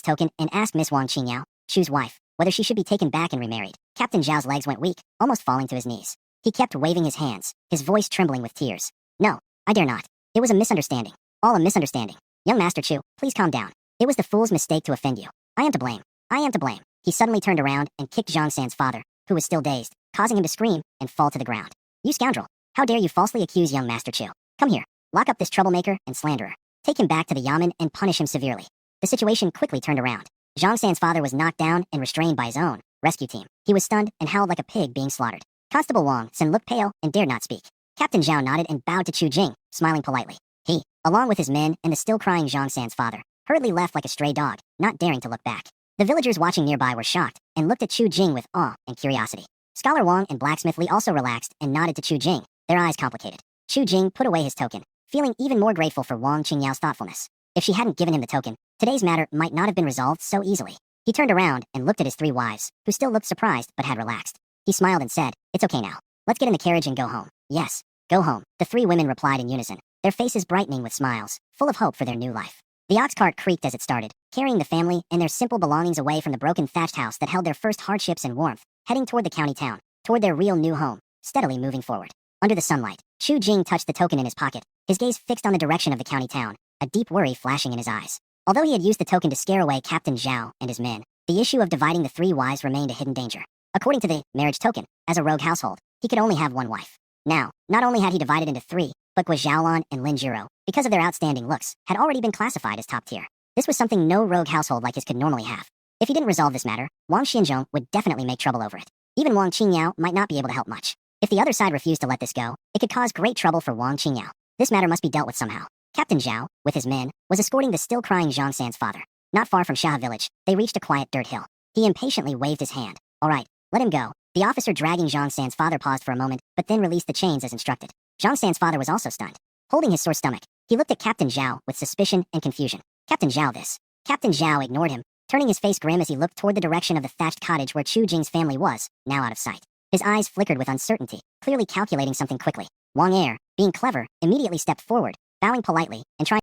token and ask Miss Wang Qingyao, Chu's wife, whether she should be taken back and remarried. Captain Zhao's legs went weak, almost falling to his knees. He kept waving his hands, his voice trembling with tears. No, I dare not. It was a misunderstanding. All a misunderstanding. Young Master Chu, please calm down. It was the fool's mistake to offend you. I am to blame. I am to blame. He suddenly turned around and kicked Zhang San's father, who was still dazed, causing him to scream and fall to the ground. You scoundrel. How dare you falsely accuse young Master Chu? Come here. Lock up this troublemaker and slanderer. Take him back to the Yamen and punish him severely. The situation quickly turned around. Zhang San's father was knocked down and restrained by his own rescue team. He was stunned and howled like a pig being slaughtered. Constable Wang San looked pale and dared not speak. Captain Zhao nodded and bowed to Chu Jing, smiling politely. He, along with his men and the still crying Zhang San's father, hurriedly left like a stray dog, not daring to look back. The villagers watching nearby were shocked and looked at Chu Jing with awe and curiosity. Scholar Wang and Blacksmith Li also relaxed and nodded to Chu Jing, their eyes complicated. Chu Jing put away his token, feeling even more grateful for Wang Qingyao's thoughtfulness. If she hadn't given him the token, today's matter might not have been resolved so easily. He turned around and looked at his 3 wives, who still looked surprised but had relaxed. He smiled and said, "It's okay now. Let's get in the carriage and go home." "Yes, go home," the 3 women replied in unison, their faces brightening with smiles, full of hope for their new life. The ox cart creaked as it started, carrying the family and their simple belongings away from the broken thatched house that held their first hardships and warmth, heading toward the county town, toward their real new home, steadily moving forward. Under the sunlight, Chu Jing touched the token in his pocket, his gaze fixed on the direction of the county town, a deep worry flashing in his eyes. Although he had used the token to scare away Captain Zhao and his men, the issue of dividing the three wives remained a hidden danger. According to the marriage token, as a rogue household, he could only have one wife. Now, not only had he divided into three, but Gua Zhaolan and Lin Jiro, because of their outstanding looks, had already been classified as top tier. This was something no rogue household like his could normally have. If he didn't resolve this matter, Wang Xinzhong would definitely make trouble over it. Even Wang Qingyao might not be able to help much. If the other side refused to let this go, it could cause great trouble for Wang Qingyao. This matter must be dealt with somehow. Captain Zhao, with his men, was escorting the still-crying Zhang San's father. Not far from Shaha village, they reached a quiet dirt hill. He impatiently waved his hand. All right, let him go. The officer dragging Zhang San's father paused for a moment, but then released the chains as instructed. Zhang San's father was also stunned. Holding his sore stomach, he looked at Captain Zhao with suspicion and confusion. Captain Zhao this. Captain Zhao ignored him, turning his face grim as he looked toward the direction of the thatched cottage where Chu Jing's family was, now out of sight. His eyes flickered with uncertainty, clearly calculating something quickly. Wang Er, being clever, immediately stepped forward, bowing politely, and trying